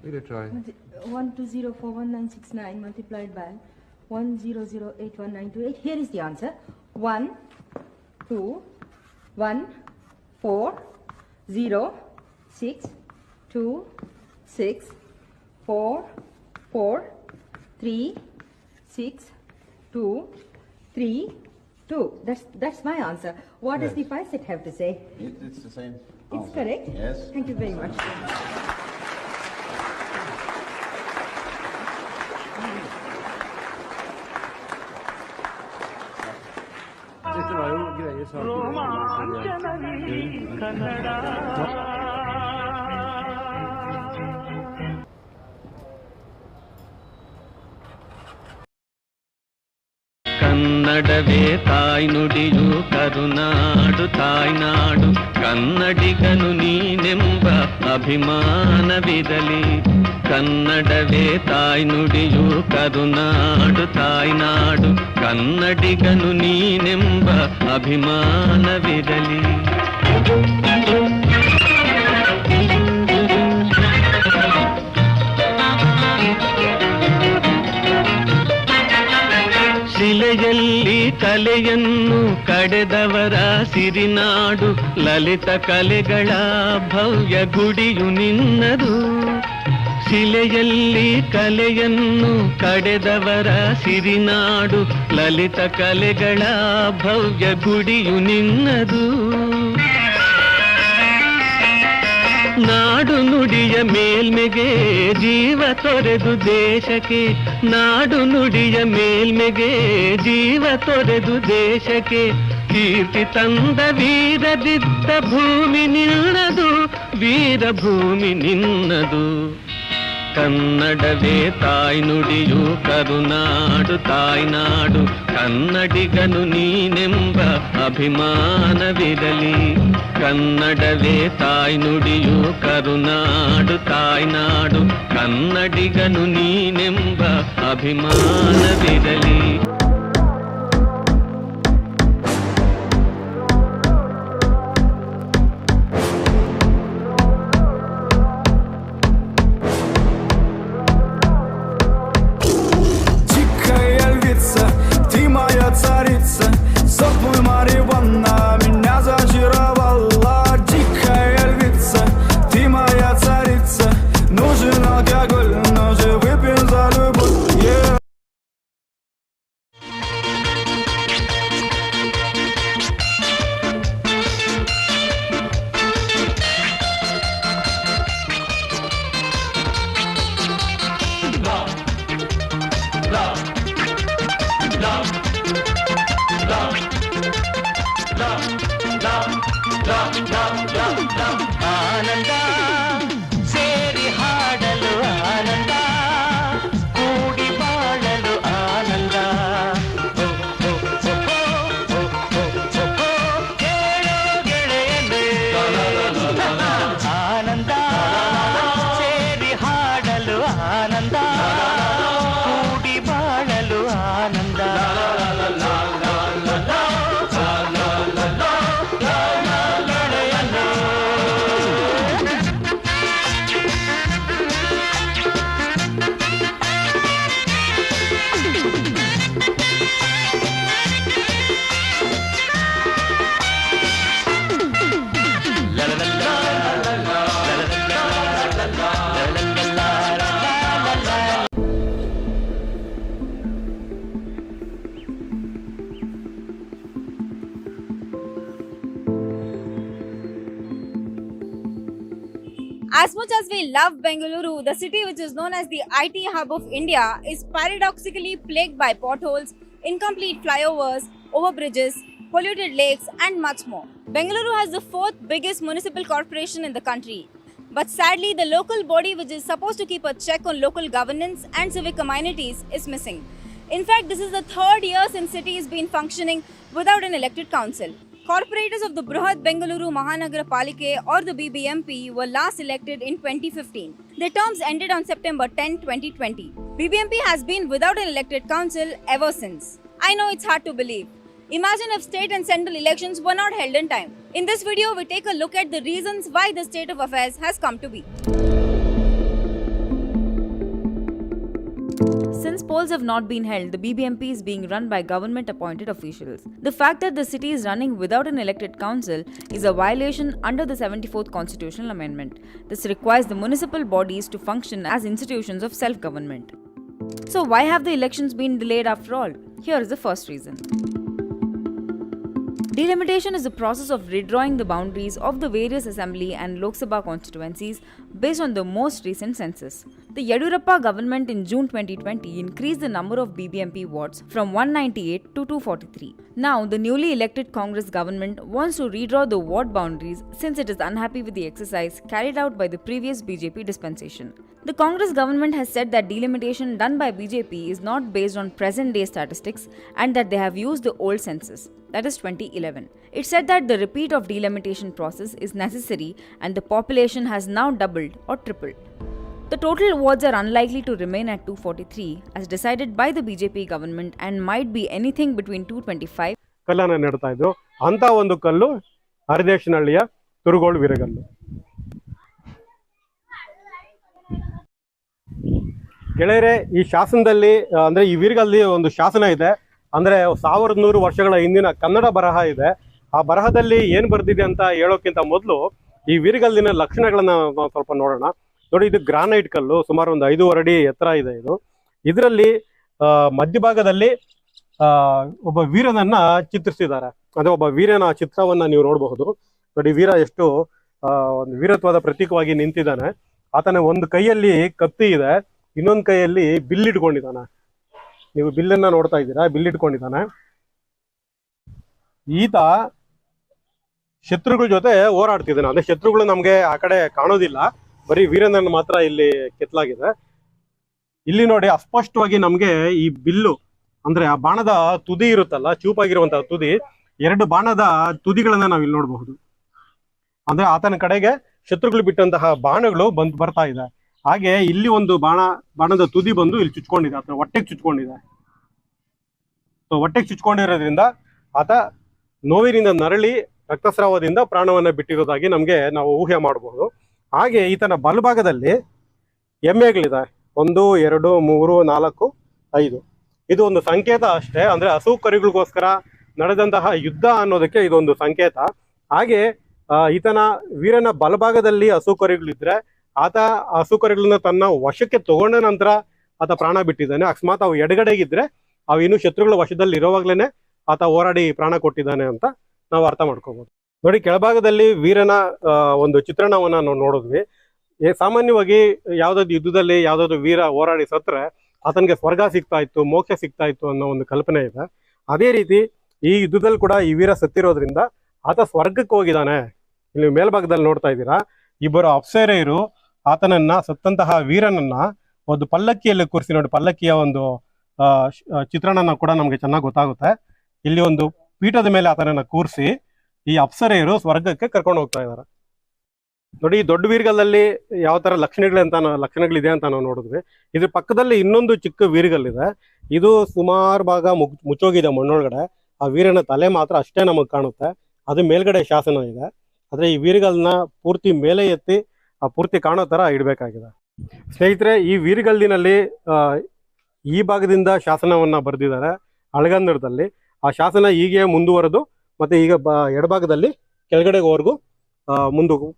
Give it a try. 1204169 multiplied by 1008198. Here is the answer. 1 2 1 4 0 6 2 6 4 4 3 6 2 3 2. That's my answer. What does the 5 set have to say? It's the same. It's correct. Yes. Thank you very much. ಕನ್ನಡವೇ ತಾಯ್ನುಡಿಯು ಕರುನಾಡು ತಾಯ್ನಾಡು ಕನ್ನಡಿಗನು ನೀನೆಂಬ ಅಭಿಮಾನವಿರಲಿ ಕನ್ನಡವೇ ತಾಯ್ನುಡಿಯು ಕರುನಾಡು ತಾಯ್ನಾಡು ಕನ್ನಡಿಗನು ನೀನೆಂಬ ಅಭಿಮಾನವಿರಲಿ ಶಿಲೆಯಲ್ಲಿ ಕಲೆಯನ್ನು ಕಡೆದವರ ಸಿರಿನಾಡು ಲಲಿತ ಕಲೆಗಳ ಭವ್ಯ ಗುಡಿಯು ನಿನ್ನದು ಶಿಲೆಯಲ್ಲಿ ಕಲೆಯನ್ನು ಕಡೆದವರ ಸಿರಿನಾಡು ಲಲಿತ ಕಲೆಗಳ ಭವ್ಯ ಗುಡಿಯು ನಿನ್ನದು ನಾಡು ನುಡಿಯ ಮೇಲ್ಮೆಗೆ ಜೀವ ತೊರೆದು ದೇಶಕ್ಕೆ ನಾಡು ನುಡಿಯ ಮೇಲ್ಮೆಗೆ ಜೀವ ತೊರೆದು ದೇಶಕ್ಕೆ ಕೀರ್ತಿ ತಂದ ವೀರದಿದ್ದ ಭೂಮಿ ನಿನ್ನದು ವೀರಭೂಮಿ ನಿನ್ನದು ಕನ್ನಡವೇ ತಾಯ್ನುಡಿಯು ಕರುನಾಡು ತಾಯ್ನಾಡು ಕನ್ನಡಿಗನು ನೀನೆಂಬ ಅಭಿಮಾನವಿರಲಿ ಕನ್ನಡವೇ ತಾಯ್ನುಡಿಯು ಕರುನಾಡು ತಾಯ್ನಾಡು ಕನ್ನಡಿಗನು ನೀನೆಂಬ ಅಭಿಮಾನವಿರಲಿ Царица, сопла Мариванна меня зачаровала. Дикая львица, ты моя царица. Нужен алкоголь, но же выпьем за любовь. Yeah. ಆನಂದ ಸೇರಿ ಹಾಡಲು ಆನಂದ ಕೂಡಿ ಬಾಳಲು ಆನಂದ ಕೇಳೋ ಗೆಳೆಯನೇ ಆನಂದ ಸೇರಿ ಹಾಡಲು ಆನಂದ ಕೂಡಿ ಬಾಳಲು ಆನಂದ As much as we love Bengaluru, the city which is known as the IT hub of India is paradoxically plagued by potholes, incomplete flyovers, overbridges, polluted lakes and much more. Bengaluru has the 4th biggest municipal corporation in the country. But sadly, the local body which is supposed to keep a check on local governance and civic amenities is missing. In fact, this is the 3rd year since city has been functioning without an elected council. Corporators of the Bruhat Bengaluru Mahanagara Palike or the B.B.M.P were last elected in 2015. Their terms ended on September 10, 2020. B.B.M.P has been without an elected council ever since. I know it's hard to believe. Imagine if state and central elections were not held in time. In this video, we take a look at the reasons why this state of affairs has come to be. Since polls have not been held, the B.B.M.P is being run by government-appointed officials. The fact that the city is running without an elected council is a violation under the 74th Constitutional Amendment. This requires the municipal bodies to function as institutions of self-government. So why have the elections been delayed after all? Here is the first reason. Delimitation is the process of redrawing the boundaries of the various assembly and Lok Sabha constituencies based on the most recent census. The Yediyurappa government in June 2020 increased the number of B.B.M.P wards from 198 to 243. Now, the newly elected Congress government wants to redraw the ward boundaries since it is unhappy with the exercise carried out by the previous BJP dispensation. The Congress government has said that delimitation done by BJP is not based on present-day statistics and that they have used the old census, that is 2011. It said that the repeat of delimitation process is necessary and the population has now doubled or tripled. The total wards are unlikely to remain at 243 as decided by the BJP government and might be anything between 225. ಕಲ್ಲನ್ನು ನೆಡ್ತಾ ಇದ್ರು ಅಂತ ಒಂದು ಕಲ್ಲು ಹರದೇಶನಹಳ್ಳಿಯ ತುರುಗೋಳು ವೀರಗಲ್ಲು. ಗೆಳೆಯರೆ, ಈ ಶಾಸನದಲ್ಲಿ ಅಂದ್ರೆ ಈ ವೀರಗಲ್ಲಿ ಒಂದು ಶಾಸನ ಇದೆ. ಅಂದ್ರೆ 1100 ವರ್ಷಗಳ ಹಿಂದಿನ ಕನ್ನಡ ಬರಹ ಇದೆ. ಆ ಬರಹದಲ್ಲಿ ಏನ್ ಬರ್ದಿದೆ ಅಂತ ಹೇಳೋಕ್ಕಿಂತ ಮೊದಲು ಈ ವೀರಗಲ್ಲಿನ ಲಕ್ಷಣಗಳನ್ನ ನಾವು ಸ್ವಲ್ಪ ನೋಡೋಣ. ನೋಡಿ, ಇದು ಗ್ರಾನೈಟ್ ಕಲ್ಲು, ಸುಮಾರು ಒಂದು 5.5 ಅಡಿ ಎತ್ತರ ಇದೆ. ಇದರಲ್ಲಿ ಮಧ್ಯಭಾಗದಲ್ಲಿ ಒಬ್ಬ ವೀರನನ್ನ ಚಿತ್ರಿಸಿದ್ದಾರೆ. ಅಂದ್ರೆ ಒಬ್ಬ ವೀರನ ಚಿತ್ರವನ್ನ ನೀವು ನೋಡಬಹುದು. ನೋಡಿ, ವೀರ ಎಷ್ಟು ಒಂದು ವೀರತ್ವದ ಪ್ರತೀಕವಾಗಿ ನಿಂತಿದ್ದಾನೆ. ಆತನ ಒಂದು ಕೈಯಲ್ಲಿ ಕತ್ತಿ ಇದೆ, ಇನ್ನೊಂದು ಕೈಯಲ್ಲಿ ಬಿಲ್ ಇಟ್ಕೊಂಡಿದ್ದಾನೆ. ನೀವು ಬಿಲ್ಲನ್ನ ನೋಡ್ತಾ ಇದ್ದೀರಾ, ಬಿಲ್ ಇಟ್ಕೊಂಡಿದ್ದಾನೆ. ಈತ ಶತ್ರುಗಳ ಜೊತೆ ಹೋರಾಡ್ತಿದ್ದಾನೆ. ಅಂದ್ರೆ ಶತ್ರುಗಳು ನಮ್ಗೆ ಆ ಕಡೆ ಕಾಣೋದಿಲ್ಲ, ಬರೀ ವೀರನನ್ನು ಮಾತ್ರ ಇಲ್ಲಿ ಕೆತ್ತಲಾಗಿದೆ. ಇಲ್ಲಿ ನೋಡಿ, ಅಸ್ಪಷ್ಟವಾಗಿ ನಮ್ಗೆ ಈ ಬಿಲ್ಲು ಅಂದ್ರೆ ಆ ಬಾಣದ ತುದಿ ಇರುತ್ತಲ್ಲ, ಚೂಪಾಗಿರುವಂತಹ ತುದಿ, 2 ಬಾಣದ ತುದಿಗಳನ್ನ ನಾವ್ ಇಲ್ಲಿ ನೋಡಬಹುದು. ಅಂದ್ರೆ ಆತನ ಕಡೆಗೆ ಶತ್ರುಗಳು ಬಿಟ್ಟಂತಹ ಬಾಣಗಳು ಬರ್ತಾ ಇದೆ. ಹಾಗೆ ಇಲ್ಲಿ ಒಂದು ಬಾಣದ ತುದಿ ಬಂದು ಇಲ್ಲಿ ಚುಚ್ಕೊಂಡಿದೆ, ಆತನ ಹೊಟ್ಟೆಗೆ ಚುಚ್ಕೊಂಡಿದೆ. ಹೊಟ್ಟೆಗೆ ಚುಚ್ಕೊಂಡಿರೋದ್ರಿಂದ ಆತ ನೋವಿನಿಂದ ನರಳಿ ರಕ್ತಸ್ರಾವದಿಂದ ಪ್ರಾಣವನ್ನ ಬಿಟ್ಟಿರೋದಾಗಿ ನಾವು ಊಹೆ ಮಾಡಬಹುದು. ಹಾಗೆ ಈತನ ಬಲಭಾಗದಲ್ಲಿ ಎಮ್ಮೆಗಳಿದೆ, 1 2 3 4 5. ಇದು ಒಂದು ಸಂಕೇತ ಅಷ್ಟೇ. ಅಂದ್ರೆ ಹಸುಕರುಗಳಿಗೋಸ್ಕರ ನಡೆದಂತಹ ಯುದ್ಧ ಅನ್ನೋದಕ್ಕೆ ಇದೊಂದು ಸಂಕೇತ. ಹಾಗೆ ಈತನ ವೀರನ ಬಲಭಾಗದಲ್ಲಿ ಹಸುಕರುಗಳಿದ್ರೆ ಆತ ಹಸುಕರುಗಳನ್ನ ತನ್ನ ವಶಕ್ಕೆ ತಗೊಂಡ ನಂತರ ಆತ ಪ್ರಾಣ ಬಿಟ್ಟಿದ್ದಾನೆ. ಅಕಸ್ಮಾತ್ ಅವು ಎಡಗಡೆಗಿದ್ರೆ ಅವು ಇನ್ನು ಶತ್ರುಗಳ ವಶದಲ್ಲಿ ಇರೋವಾಗ್ಲೇನೆ ಆತ ಹೋರಾಡಿ ಪ್ರಾಣ ಕೊಟ್ಟಿದ್ದಾನೆ ಅಂತ ನಾವು ಅರ್ಥ ಮಾಡ್ಕೋಬಹುದು. ನೋಡಿ, ಕೆಳಭಾಗದಲ್ಲಿ ವೀರನ ಒಂದು ಚಿತ್ರಣವನ್ನ ನಾವು ನೋಡಿದ್ವಿ. ಸಾಮಾನ್ಯವಾಗಿ ಯಾವ್ದಾದ್ರು ಯುದ್ಧದಲ್ಲಿ ಯಾವ್ದಾದ್ರು ವೀರ ಹೋರಾಡಿ ಸತ್ರೆ ಆತನಿಗೆ ಸ್ವರ್ಗ ಸಿಗ್ತಾ ಇತ್ತು, ಮೋಕ್ಷ ಸಿಗ್ತಾ ಇತ್ತು ಅನ್ನೋ ಒಂದು ಕಲ್ಪನೆ ಇದೆ. ಅದೇ ರೀತಿ ಈ ಯುದ್ಧದಲ್ಲಿ ಕೂಡ ಈ ವೀರ ಸತ್ತಿರೋದ್ರಿಂದ ಆತ ಸ್ವರ್ಗಕ್ಕೆ ಹೋಗಿದ್ದಾನೆ. ಇಲ್ಲಿ ಮೇಲ್ಭಾಗದಲ್ಲಿ ನೋಡ್ತಾ ಇದ್ದೀರಾ, ಇಬ್ಬರು ಅಪ್ಸರೆಯರು ಆತನನ್ನ, ಸತ್ತಂತಹ ವೀರನನ್ನ ಒಂದು ಪಲ್ಲಕ್ಕಿಯಲ್ಲಿ ಕೂರಿಸಿ, ನೋಡಿ ಪಲ್ಲಕ್ಕಿಯ ಒಂದು ಚಿತ್ರಣನ ಕೂಡ ನಮ್ಗೆ ಚೆನ್ನಾಗಿ ಗೊತ್ತಾಗುತ್ತೆ. ಇಲ್ಲಿ ಒಂದು ಪೀಠದ ಮೇಲೆ ಆತನನ್ನ ಕೂರಿಸಿ ಈ ಅಪ್ಸರೆಯರು ಸ್ವರ್ಗಕ್ಕೆ ಕರ್ಕೊಂಡು ಹೋಗ್ತಾ ಇದ್ದಾರೆ. ನೋಡಿ, ಈ ದೊಡ್ಡ ವೀರಗಲ್ಲಲ್ಲಿ ಯಾವ ತರ ಲಕ್ಷಣಗಳಿದೆ ಅಂತ ನಾವು ನೋಡಿದ್ವಿ. ಇದ್ರ ಪಕ್ಕದಲ್ಲಿ ಇನ್ನೊಂದು ಚಿಕ್ಕ ವೀರಗಲ್ಲಿದೆ. ಇದು ಸುಮಾರು ಭಾಗ ಮುಚ್ಚೋಗಿದೆ ಮಣ್ಣೊಳಗಡೆ. ಆ ವೀರನ ತಲೆ ಮಾತ್ರ ಅಷ್ಟೇ ನಮಗೆ ಕಾಣುತ್ತೆ. ಅದು ಮೇಲ್ಗಡೆ ಶಾಸನ ಇದೆ. ಆದ್ರೆ ಈ ವೀರಗಲ್ಲನ್ನ ಪೂರ್ತಿ ಮೇಲೆ ಎತ್ತಿ ಆ ಪೂರ್ತಿ ಕಾಣೋ ತರ ಇಡಬೇಕಾಗಿದೆ. ಸ್ನೇಹಿತರೆ, ಈ ವೀರಗಲ್ಲಿನಲ್ಲಿ ಈ ಭಾಗದಿಂದ ಶಾಸನವನ್ನ ಬರೆದಿದ್ದಾರೆ ಹಳಗನ್ನಡದಲ್ಲಿ. ಆ ಶಾಸನ ಹೀಗೆ ಮುಂದುವರೆದು ಮತ್ತೆ ಈಗ ಎಡಭಾಗದಲ್ಲಿ ಕೆಳಗಡೆವರೆಗೂ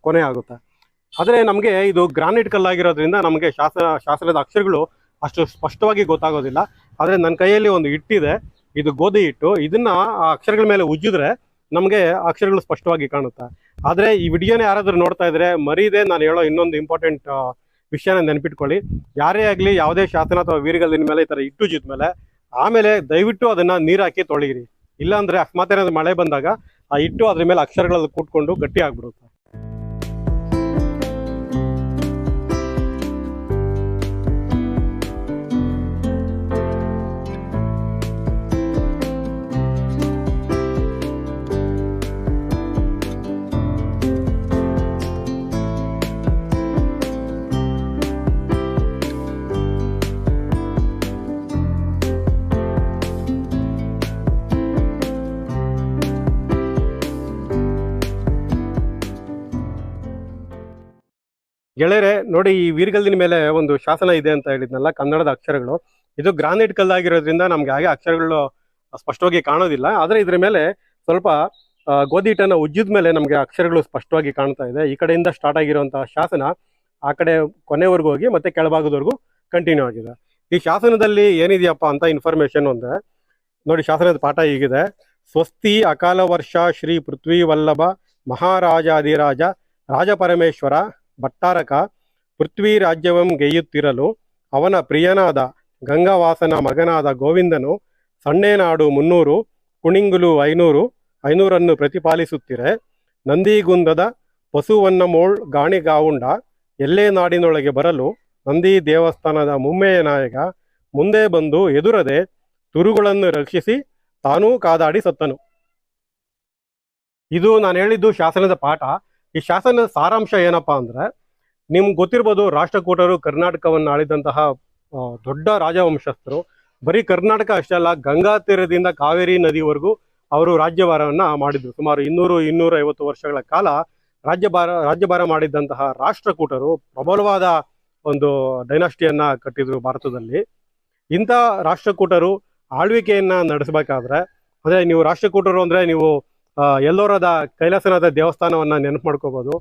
ಕೊನೆ ಆಗುತ್ತೆ. ಆದರೆ ನಮಗೆ ಇದು ಗ್ರಾನೈಟ್ ಕಲ್ಲಾಗಿರೋದ್ರಿಂದ ನಮಗೆ ಶಾಸನದ ಅಕ್ಷರಗಳು ಅಷ್ಟು ಸ್ಪಷ್ಟವಾಗಿ ಗೊತ್ತಾಗೋದಿಲ್ಲ. ಆದರೆ ನನ್ನ ಕೈಯಲ್ಲಿ ಒಂದು ಹಿಟ್ಟಿದೆ, ಇದು ಗೋಧಿ ಹಿಟ್ಟು. ಇದನ್ನ ಆ ಅಕ್ಷರಗಳ ಮೇಲೆ ಉಜ್ಜಿದ್ರೆ ನಮಗೆ ಅಕ್ಷರಗಳು ಸ್ಪಷ್ಟವಾಗಿ ಕಾಣುತ್ತೆ. ಆದರೆ ಈ ವಿಡಿಯೋನ ಯಾರಾದರೂ ನೋಡ್ತಾ ಇದ್ರೆ ಮರೀದೆ ನಾನು ಹೇಳೋ ಇನ್ನೊಂದು ಇಂಪಾರ್ಟೆಂಟ್ ವಿಷಯನ ನೆನಪಿಟ್ಕೊಳ್ಳಿ. ಯಾರೇ ಆಗಲಿ ಯಾವುದೇ ಶಾಸನ ಅಥವಾ ವೀರಗಲ್ಲಿನ ಮೇಲೆ ಈ ಥರ ಹಿಟ್ಟು ಉಜ್ಜಿದ್ಮೇಲೆ ಆಮೇಲೆ ದಯವಿಟ್ಟು ಅದನ್ನ ನೀರು ಹಾಕಿ ತೊಳೆಯಿರಿ. ಇಲ್ಲಾಂದ್ರೆ ಅಕಸ್ಮಾತ್ ಏನಾದ್ರು ಮಳೆ ಬಂದಾಗ ಆ ಹಿಟ್ಟು ಅದ್ರ ಮೇಲೆ ಅಕ್ಷರಗಳಲ್ಲಿ ಕೂತ್ಕೊಂಡು ಗಟ್ಟಿ ಆಗ್ಬಿಡುತ್ತೆ. ಗೆಳೆಯರೆ, ನೋಡಿ, ಈ ವೀರಗಲ್ಲಿನ ಮೇಲೆ ಒಂದು ಶಾಸನ ಇದೆ ಅಂತ ಹೇಳಿದ್ನಲ್ಲ, ಕನ್ನಡದ ಅಕ್ಷರಗಳು. ಇದು ಗ್ರಾನೈಟ್ ಕಲ್ಲಾಗಿರೋದ್ರಿಂದ ನಮ್ಗೆ ಹಾಗೆ ಅಕ್ಷರಗಳು ಸ್ಪಷ್ಟವಾಗಿ ಕಾಣೋದಿಲ್ಲ. ಆದರೆ ಇದ್ರ ಮೇಲೆ ಸ್ವಲ್ಪ ಗೋಧಿ ಹಿಟ್ಟನ್ನು ಉಜ್ಜಿದ ಮೇಲೆ ನಮಗೆ ಅಕ್ಷರಗಳು ಸ್ಪಷ್ಟವಾಗಿ ಕಾಣ್ತಾ ಇದೆ. ಈ ಕಡೆಯಿಂದ ಸ್ಟಾರ್ಟ್ ಆಗಿರುವಂತಹ ಶಾಸನ ಆ ಕಡೆ ಕೊನೆವರೆಗೂ ಹೋಗಿ ಮತ್ತೆ ಕೆಳಭಾಗದವರೆಗೂ ಕಂಟಿನ್ಯೂ ಆಗಿದೆ. ಈ ಶಾಸನದಲ್ಲಿ ಏನಿದೆಯಪ್ಪ ಅಂತ ಇನ್ಫಾರ್ಮೇಶನ್ ಅಂದ್ರೆ ನೋಡಿ, ಶಾಸನದ ಪಾಠ ಹೀಗಿದೆ: ಸ್ವಸ್ತಿ ಅಕಾಲ ವರ್ಷ ಶ್ರೀ ಪೃಥ್ವಿ ವಲ್ಲಭ ಮಹಾರಾಜಾಧಿರಾಜ ರಾಜಪರಮೇಶ್ವರ ಭಟ್ಟಾರಕ ಪೃಥ್ವಿ ರಾಜ್ಯವಂ ಗೆಯ್ಯುತ್ತಿರಲು ಅವನ ಪ್ರಿಯನಾದ ಗಂಗಾವಾಸನ ಮಗನಾದ ಗೋವಿಂದನು ಸಣ್ಣೇನಾಡು 300 ಕುಣಿಂಗುಲು 500 ಪ್ರತಿಪಾಲಿಸುತ್ತಿರೆ. ನಂದಿಗುಂದದ ಪಶುವನ್ನ ಮೋಳ್ ಗಾಣಿಗಾವುಂಡ ಎಲ್ಲೇ ನಾಡಿನೊಳಗೆ ಬರಲು ನಂದಿ ದೇವಸ್ಥಾನದ ಮುಮ್ಮೆಯ ನಾಯಕ ಮುಂದೆ ಬಂದು ಎದುರದೆ ತುರುಗಳನ್ನು ರಕ್ಷಿಸಿ ತಾನೂ ಕಾದಾಡಿ ಸತ್ತನು. ಇದು ನಾನು ಹೇಳಿದ್ದು ಶಾಸನದ ಪಾಠ. ಈ ಶಾಸನದ ಸಾರಾಂಶ ಏನಪ್ಪಾ ಅಂದ್ರೆ, ನಿಮ್ಗೆ ಗೊತ್ತಿರ್ಬೋದು, ರಾಷ್ಟ್ರಕೂಟರು ಕರ್ನಾಟಕವನ್ನು ಆಳಿದಂತಹ ದೊಡ್ಡ ರಾಜವಂಶಸ್ಥರು. ಬರೀ ಕರ್ನಾಟಕ ಅಷ್ಟೇ ಅಲ್ಲ, ಗಂಗಾ ತೀರದಿಂದ ಕಾವೇರಿ ನದಿವರೆಗೂ ಅವರು ರಾಜ್ಯಭಾರವನ್ನ ಮಾಡಿದ್ರು. ಸುಮಾರು 200-250 ವರ್ಷಗಳ ಕಾಲ ರಾಜ್ಯಭಾರ ಮಾಡಿದ್ದಂತಹ ರಾಷ್ಟ್ರಕೂಟರು ಪ್ರಬಲವಾದ ಒಂದು ಡೈನಾಸ್ಟಿಯನ್ನ ಕಟ್ಟಿದ್ರು ಭಾರತದಲ್ಲಿ. ಇಂಥ ರಾಷ್ಟ್ರಕೂಟರು ಆಳ್ವಿಕೆಯನ್ನ ನಡೆಸಬೇಕಾದ್ರೆ, ಅಂದ್ರೆ ನೀವು ರಾಷ್ಟ್ರಕೂಟರು ಅಂದ್ರೆ ನೀವು ಎಲ್ಲೋರದ ಕೈಲಾಸನಾಥ ದೇವಸ್ಥಾನವನ್ನ ನೆನಪು ಮಾಡ್ಕೋಬಹುದು.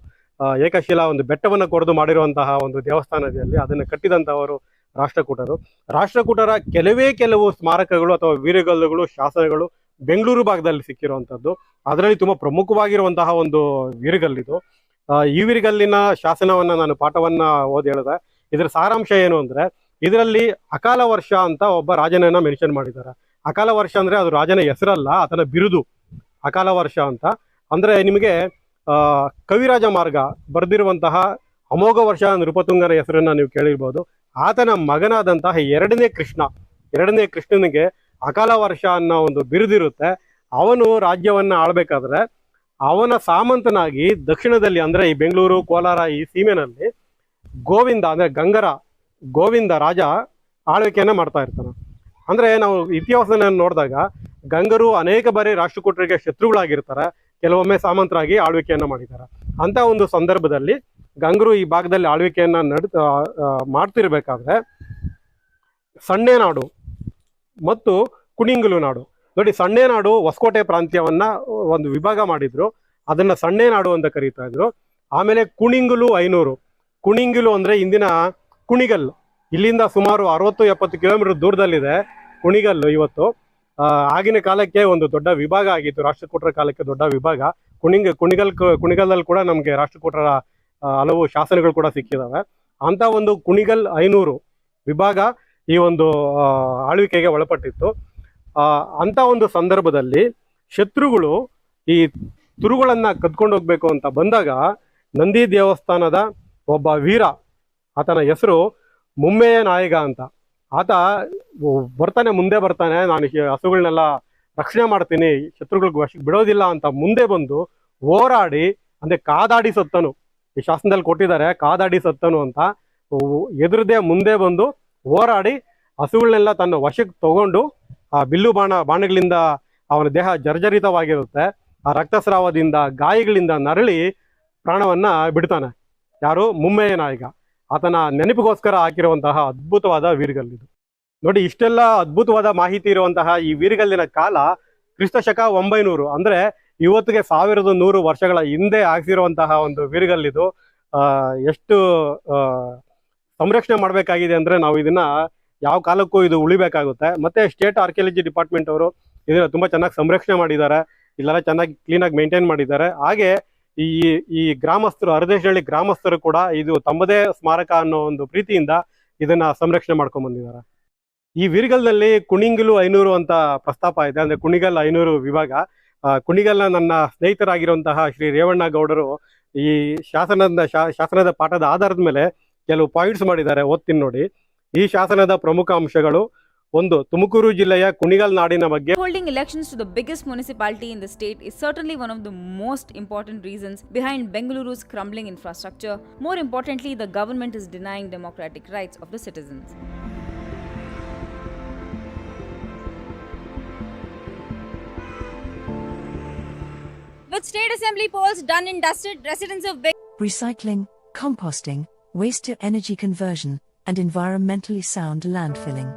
ಏಕಶಿಲಾ ಒಂದು ಬೆಟ್ಟವನ್ನು ಕೊರೆದು ಮಾಡಿರುವಂತಹ ಒಂದು ದೇವಸ್ಥಾನದಲ್ಲಿ ಅದನ್ನು ಕಟ್ಟಿದಂತಹವರು ರಾಷ್ಟ್ರಕೂಟರ ಕೆಲವು ಸ್ಮಾರಕಗಳು ಅಥವಾ ವೀರಗಲ್ಲುಗಳು, ಶಾಸನಗಳು ಬೆಂಗಳೂರು ಭಾಗದಲ್ಲಿ ಸಿಕ್ಕಿರುವಂತದ್ದು. ಅದರಲ್ಲಿ ತುಂಬಾ ಪ್ರಮುಖವಾಗಿರುವಂತಹ ಒಂದು ವೀರಗಲ್ಲಿದು. ಈ ವೀರಗಲ್ಲಿನ ಶಾಸನವನ್ನ ನಾನು ಪಾಠವನ್ನ ಓದಿ ಹೇಳಿದೆ. ಇದರ ಸಾರಾಂಶ ಏನು ಅಂದ್ರೆ, ಇದರಲ್ಲಿ ಅಕಾಲ ವರ್ಷ ಅಂತ ಒಬ್ಬ ರಾಜನನ್ನ ಮೆನ್ಷನ್ ಮಾಡಿದ್ದಾರೆ. ಅಕಾಲ ವರ್ಷ ಅಂದ್ರೆ ಅದು ರಾಜನ ಹೆಸರಲ್ಲ, ಆತನ ಬಿರುದು ಅಕಾಲ ವರ್ಷ ಅಂತ. ಅಂದ್ರೆ ನಿಮಗೆ ಕವಿರಾಜ ಮಾರ್ಗ ಬರೆದಿರುವಂತಹ ಅಮೋಘ ವರ್ಷ ನೃಪತುಂಗನ ಹೆಸರನ್ನ ನೀವು ಕೇಳಿರ್ಬೋದು. ಆತನ ಮಗನಾದಂತಹ ಎರಡನೇ ಕೃಷ್ಣನಿಗೆ ಅಕಾಲ ವರ್ಷ ಅನ್ನೋ ಒಂದು ಬಿರುದಿರುತ್ತೆ. ಅವನು ರಾಜ್ಯವನ್ನ ಆಳ್ಬೇಕಾದ್ರೆ ಅವನ ಸಾಮಂತನಾಗಿ ದಕ್ಷಿಣದಲ್ಲಿ ಅಂದ್ರೆ ಈ ಬೆಂಗಳೂರು, ಕೋಲಾರ ಈ ಸೀಮೆನಲ್ಲಿ ಗೋವಿಂದ ಅಂದ್ರೆ ಗೋವಿಂದ ರಾಜ ಆಳ್ವಿಕೆಯನ್ನ ಮಾಡ್ತಾ ಇರ್ತಾನೆ. ಅಂದ್ರೆ ನಾವು ಇತಿಹಾಸನ ನೋಡಿದಾಗ ಗಂಗರು ಅನೇಕ ಬಾರಿ ರಾಷ್ಟ್ರಕೂಟರಿಗೆ ಶತ್ರುಗಳಾಗಿರ್ತಾರೆ, ಕೆಲವೊಮ್ಮೆ ಸಾಮಂತರಾಗಿ ಆಳ್ವಿಕೆಯನ್ನ ಮಾಡಿದ್ದಾರೆ. ಅಂತ ಒಂದು ಸಂದರ್ಭದಲ್ಲಿ ಗಂಗರು ಈ ಭಾಗದಲ್ಲಿ ಆಳ್ವಿಕೆಯನ್ನ ಮಾಡ್ತಿರ್ಬೇಕಾದ್ರೆ ಸಣ್ಣೇನಾಡು ಮತ್ತು ಕುಣಿಂಗುಲು ನಾಡು ನೋಡಿ, ಸಣ್ಣೇನಾಡು ಹೊಸಕೋಟೆ ಪ್ರಾಂತ್ಯವನ್ನ ಒಂದು ವಿಭಾಗ ಮಾಡಿದ್ರು, ಅದನ್ನ ಸಣ್ಣೇನಾಡು ಅಂತ ಕರೀತಾ ಇದ್ರು. ಆಮೇಲೆ ಕುಣಿಂಗುಲು ಅಂದ್ರೆ ಇಂದಿನ ಕುಣಿಗಲ್, ಇಲ್ಲಿಂದ ಸುಮಾರು 60-70 ಕಿಲೋಮೀಟರ್ ದೂರದಲ್ಲಿದೆ ಕುಣಿಗಲ್ಲು. ಇವತ್ತು ಆಗಿನ ಕಾಲಕ್ಕೆ ಒಂದು ದೊಡ್ಡ ವಿಭಾಗ ಆಗಿತ್ತು, ರಾಷ್ಟ್ರಕೂಟರ ಕಾಲಕ್ಕೆ ದೊಡ್ಡ ವಿಭಾಗ. ಕುಣಿಗಲ್ನಲ್ಲಿ ಕೂಡ ನಮಗೆ ರಾಷ್ಟ್ರಕೂಟರ ಹಲವು ಶಾಸನಗಳು ಕೂಡ ಸಿಕ್ಕಿದಾವೆ. ಅಂತ ಒಂದು ಕುಣಿಗಲ್ 500 ವಿಭಾಗ ಈ ಒಂದು ಆಳ್ವಿಕೆಗೆ ಒಳಪಟ್ಟಿತ್ತು. ಅಂತ ಒಂದು ಸಂದರ್ಭದಲ್ಲಿ ಶತ್ರುಗಳು ಈ ತುರುಗಳನ್ನ ಕದ್ಕೊಂಡು ಹೋಗ್ಬೇಕು ಅಂತ ಬಂದಾಗ ನಂದಿ ದೇವಸ್ಥಾನದ ಒಬ್ಬ ವೀರ, ಆತನ ಹೆಸರು ಮುಮ್ಮೆಯ ನಾಯಕ ಅಂತ. ಆತ ಮುಂದೆ ಬರ್ತಾನೆ, ನಾನು ಹಸುಗಳನ್ನೆಲ್ಲ ರಕ್ಷಣೆ ಮಾಡ್ತೀನಿ, ಶತ್ರುಗಳಿಗೆ ವಶಕ್ಕೆ ಬಿಡೋದಿಲ್ಲ ಅಂತ ಮುಂದೆ ಬಂದು ಹೋರಾಡಿ, ಅಂದ್ರೆ ಕಾದಾಡಿ ಸತ್ತನು. ಈ ಶಾಸನದಲ್ಲಿ ಕೊಟ್ಟಿದ್ದಾರೆ ಕಾದಾಡಿ ಸತ್ತನು ಅಂತ. ಎದುರದೆ ಮುಂದೆ ಬಂದು ಹೋರಾಡಿ ಹಸುಗಳನ್ನೆಲ್ಲ ತನ್ನ ವಶಕ್ಕೆ ತಗೊಂಡು ಆ ಬಿಲ್ಲು ಬಾಣಗಳಿಂದ ಅವನ ದೇಹ ಜರ್ಜರಿತವಾಗಿರುತ್ತೆ. ಆ ರಕ್ತಸ್ರಾವದಿಂದ ಗಾಯಗಳಿಂದ ನರಳಿ ಪ್ರಾಣವನ್ನ ಬಿಡ್ತಾನೆ. ಯಾರು? ಮುಮ್ಮೆಯ ನಾಯಕ. ಆತನ ನೆನಪಿಗೋಸ್ಕರ ಹಾಕಿರುವಂತಹ ಅದ್ಭುತವಾದ ವೀರಗಲ್ಲಿದು ನೋಡಿ. ಇಷ್ಟೆಲ್ಲ ಅದ್ಭುತವಾದ ಮಾಹಿತಿ ಇರುವಂತಹ ಈ ವೀರಗಲ್ಲಿನ ಕಾಲ ಕ್ರಿಸ್ತಶಕ 900, ಅಂದ್ರೆ ಇವತ್ತಿಗೆ 1100 ವರ್ಷಗಳ ಹಿಂದೆ ಹಾಕಿರುವಂತಹ ಒಂದು ವೀರಗಲ್ಲಿದು. ಎಷ್ಟು ಸಂರಕ್ಷಣೆ ಮಾಡಬೇಕಾಗಿದೆ ಅಂದ್ರೆ ನಾವು ಇದನ್ನ ಯಾವ ಕಾಲಕ್ಕೂ ಇದು ಉಳಿಬೇಕಾಗುತ್ತೆ. ಮತ್ತೆ ಸ್ಟೇಟ್ ಆರ್ಕಿಯಾಲಜಿ ಡಿಪಾರ್ಟ್ಮೆಂಟ್ ಅವರು ಇದನ್ನ ತುಂಬಾ ಚೆನ್ನಾಗಿ ಸಂರಕ್ಷಣೆ ಮಾಡಿದ್ದಾರೆ, ಇಲ್ಲೆಲ್ಲ ಚೆನ್ನಾಗಿ ಕ್ಲೀನಾಗಿ ಮೇಂಟೈನ್ ಮಾಡಿದ್ದಾರೆ. ಹಾಗೆ ಈ ಗ್ರಾಮಸ್ಥರು, ಅರದೇಶಹಳ್ಳಿ ಗ್ರಾಮಸ್ಥರು ಕೂಡ ಇದು ತಮ್ಮದೇ ಸ್ಮಾರಕ ಅನ್ನೋ ಒಂದು ಪ್ರೀತಿಯಿಂದ ಇದನ್ನ ಸಂರಕ್ಷಣೆ ಮಾಡ್ಕೊಂಡ್ ಬಂದಿದ್ದಾರೆ. ಈ ವೀರಗಲ್ನಲ್ಲಿ ಕುಣಿಂಗಲು 500 ಅಂತ ಪ್ರಸ್ತಾಪ ಇದೆ, ಅಂದ್ರೆ ಕುಣಿಗಲ್ 500 ವಿಭಾಗ. ಕುಣಿಗಲ್ನ ನನ್ನ ಸ್ನೇಹಿತರಾಗಿರುವಂತಹ ಶ್ರೀ ರೇವಣ್ಣ ಗೌಡರು ಈ ಶಾಸನದ ಪಾಠದ ಆಧಾರದ ಮೇಲೆ ಕೆಲವು ಪಾಯಿಂಟ್ಸ್ ಮಾಡಿದ್ದಾರೆ, ಓದ್ತೀನಿ ನೋಡಿ. ಈ ಶಾಸನದ ಪ್ರಮುಖ ಅಂಶಗಳು: 1. ತುಮಕೂರು ಜಿಲ್ಲೆಯ ಕುಣಿಗಲ್ ನಾಡಿನ ಬಗ್ಗೆ. Holding elections to the biggest municipality in the state is certainly one of the most important reasons behind Bengaluru's crumbling infrastructure. More importantly, the government is denying democratic rights of the citizens. With state assembly polls done and dusted, residents of recycling, composting, waste to energy conversion, and environmentally sound landfilling.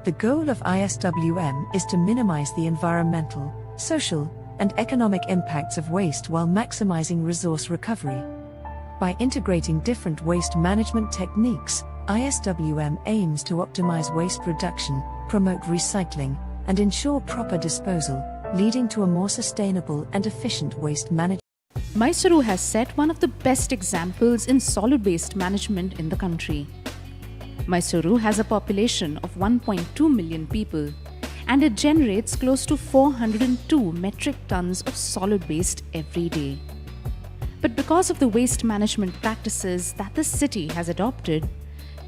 The goal of ISWM is to minimize the environmental, social, and economic impacts of waste while maximizing resource recovery. By integrating different waste management techniques, ISWM aims to optimize waste reduction, promote recycling, and ensure proper disposal, leading to a more sustainable and efficient waste management. Mysuru has set one of the best examples in solid waste management in the country. Mysuru has a population of 1.2 million people, and it generates close to 402 metric tons of solid waste every day. But because of the waste management practices that the city has adopted,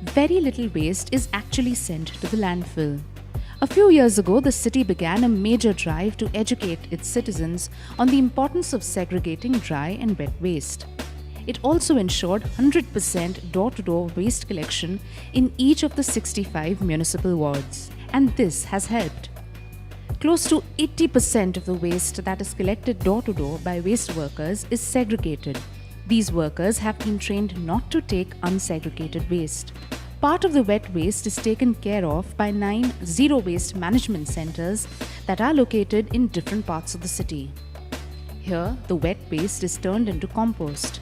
very little waste is actually sent to the landfill. A few years ago, the city began a major drive to educate its citizens on the importance of segregating dry and wet waste. It also ensured 100% door-to-door waste collection in each of the 65 municipal wards, and this has helped. Close to 80% of the waste that is collected door-to-door by waste workers is segregated. These workers have been trained not to take unsegregated waste. Part of the wet waste is taken care of by 9 zero waste management centers that are located in different parts of the city. Here, the wet waste is turned into compost.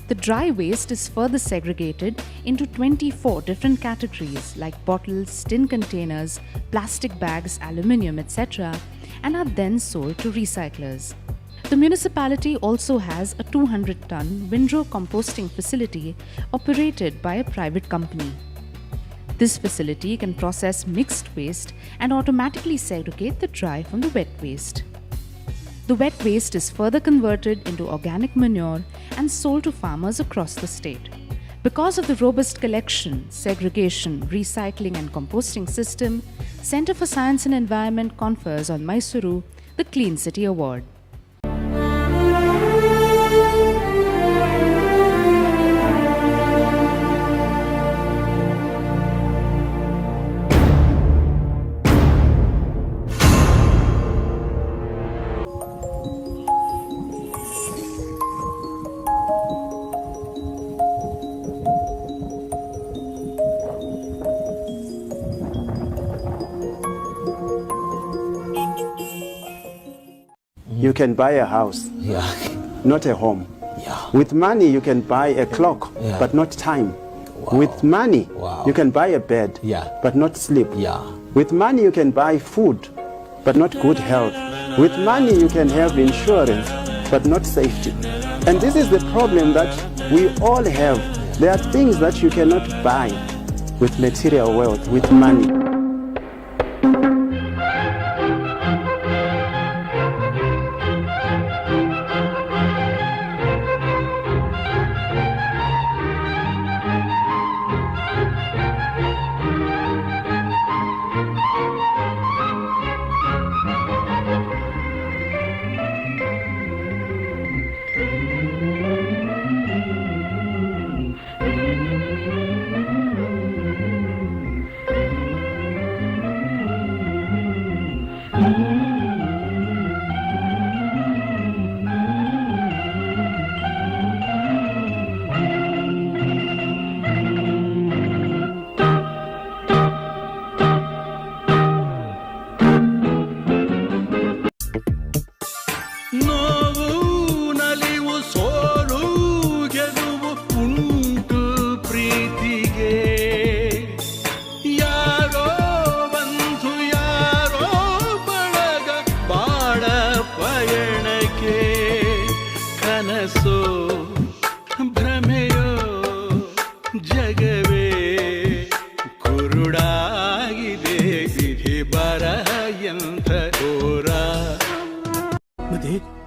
The dry waste is further segregated into 24 different categories like bottles, tin containers, plastic bags, aluminium, etc., and are then sold to recyclers. The municipality also has a 200-ton windrow composting facility operated by a private company. This facility can process mixed waste and automatically segregate the dry from the wet waste. The wet waste is further converted into organic manure and sold to farmers across the state. Because of the robust collection, segregation, recycling and composting system, Centre for Science and Environment confers on Mysuru the Clean City Award. You can buy a house, not a home. With money, you can buy a clock, but not time. With money, you can buy a bed, but not sleep. With money, you can buy food, but not good health. With money, you can have insurance, but not safety. And this is the problem that we all have. There are things that you cannot buy with material wealth, with money.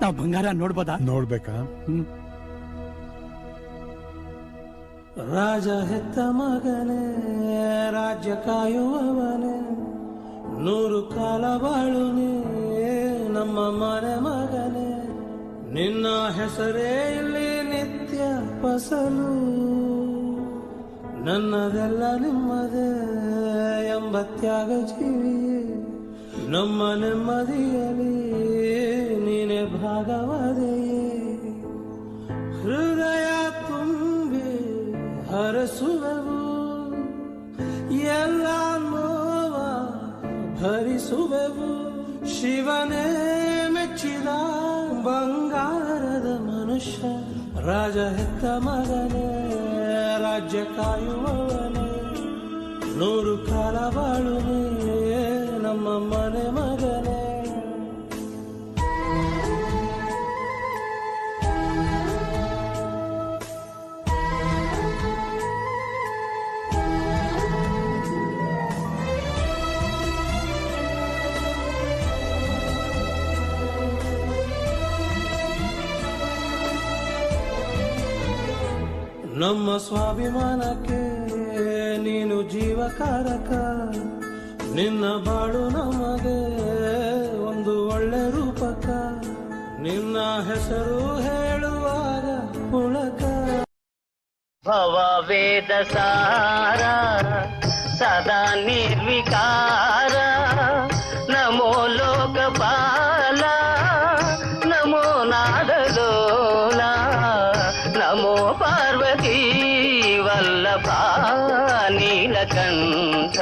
ನಾವು ಬಂಗಾರ ನೋಡ್ಬೋದಾ? ನೋಡ್ಬೇಕಾ? ರಾಜ ಹೆತ್ತ ಮಗನೇ, ರಾಜ್ಯ ಕಾಯುವವನೇ, 100 ಕಾಲ ಬಾಳುನೇ ನಮ್ಮ ಮನೆ ಮಗನೇ, ನಿನ್ನ ಹೆಸರೇ ಇಲ್ಲಿ ನಿತ್ಯ ಫಸಲು, ನನ್ನದೆಲ್ಲ ನಿಮ್ಮದೇ ಎಂಬ ತ್ಯಾಗ ಜೀವಿಯೇ, ನಮ್ಮ ನೆಮ್ಮದಿಯಲಿ ನೀನೆ ಭಾಗವದೆಯೇ, ಹೃದಯ ತುಂಬಿ ಹರಸುವೆವು ಎಲ್ಲ ನೋವ ಮನೆ ಮೆಚ್ಚಿದ ಬಂಗಾರದ ಮನುಷ್ಯ ರಾಜ ಹೆತ್ತ ಮಗನೇ ರಾಜ್ಯ ಕಾಯುವವನೇ 100 ಕಾಲ ಬಾಳುನೇ ನಮ್ಮ ಮನೆ ಮಗನೇ. ನಮ್ಮ ಸ್ವಾಭಿಮಾನಕ್ಕೆ ನೀನು ಜೀವಕಾರಕ, ನಿನ್ನ ಬಾಳು ನಮಗೆ ಒಂದು ಒಳ್ಳೆ ರೂಪಕ, ನಿನ್ನ ಹೆಸರು ಹೇಳುವಾಗ ಪುಳಕ. ಭವ ವೇದ ಸಾರ ಸದಾ ನಿರ್ವಿಕಾರ, ನಮೋ ಲೋಕಪಾಲ ನಮೋ ನಾದಲೋಲ, ನಮೋ ಪಾರ್ವತಿ ವಲ್ಲಭ ನೀಲಕಂಠ,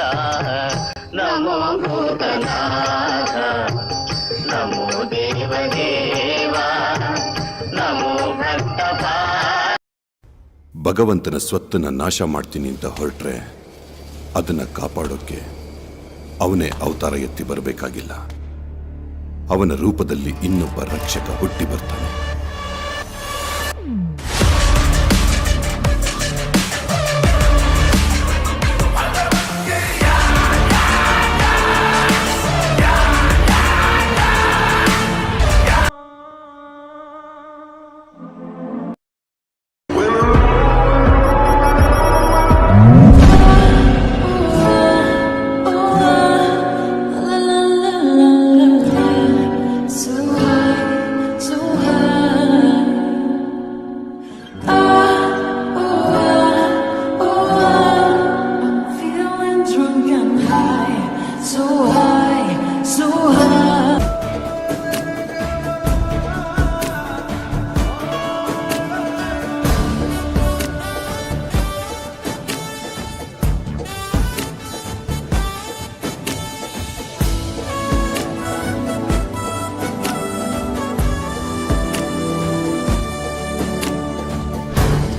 ನಮೋ ಭೂತನಾಥ ನಮೋ ದೇವದೇವ ನಮೋ ಭಕ್ತ. ಭಗವಂತನ ಸ್ವತ್ತನ್ನ ನಾಶ ಮಾಡ್ತೀನಿ ಅಂತ ಹೊರಟ್ರೆ ಅದನ್ನ ಕಾಪಾಡೋಕೆ ಅವನೇ ಅವತಾರ ಎತ್ತಿ ಬರಬೇಕಾಗಿಲ್ಲ. ಅವನ ರೂಪದಲ್ಲಿ ಇನ್ನೊಬ್ಬ ರಕ್ಷಕ ಹುಟ್ಟಿ ಬರ್ತಾನೆ.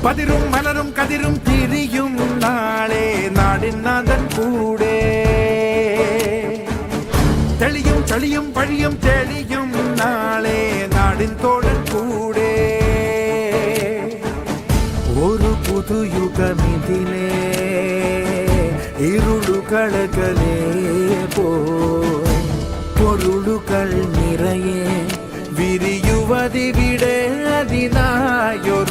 பதிரும் மலரும் கதிரும் திரியும் நாளே நாடின் நாதன் கூடே, தெளியும் சளியும் பழியும் தெளியும் நாளே நாடின் தோழன் கூடே. ஒரு புது யுகமிதிலே இருளு கಳಗಲೇ போய் பொருளுகள் நிறையே ವಿರಿಯುವದಿವಿಡೆ ಅದಿನಾಯೊರೊನ್ನುಗನ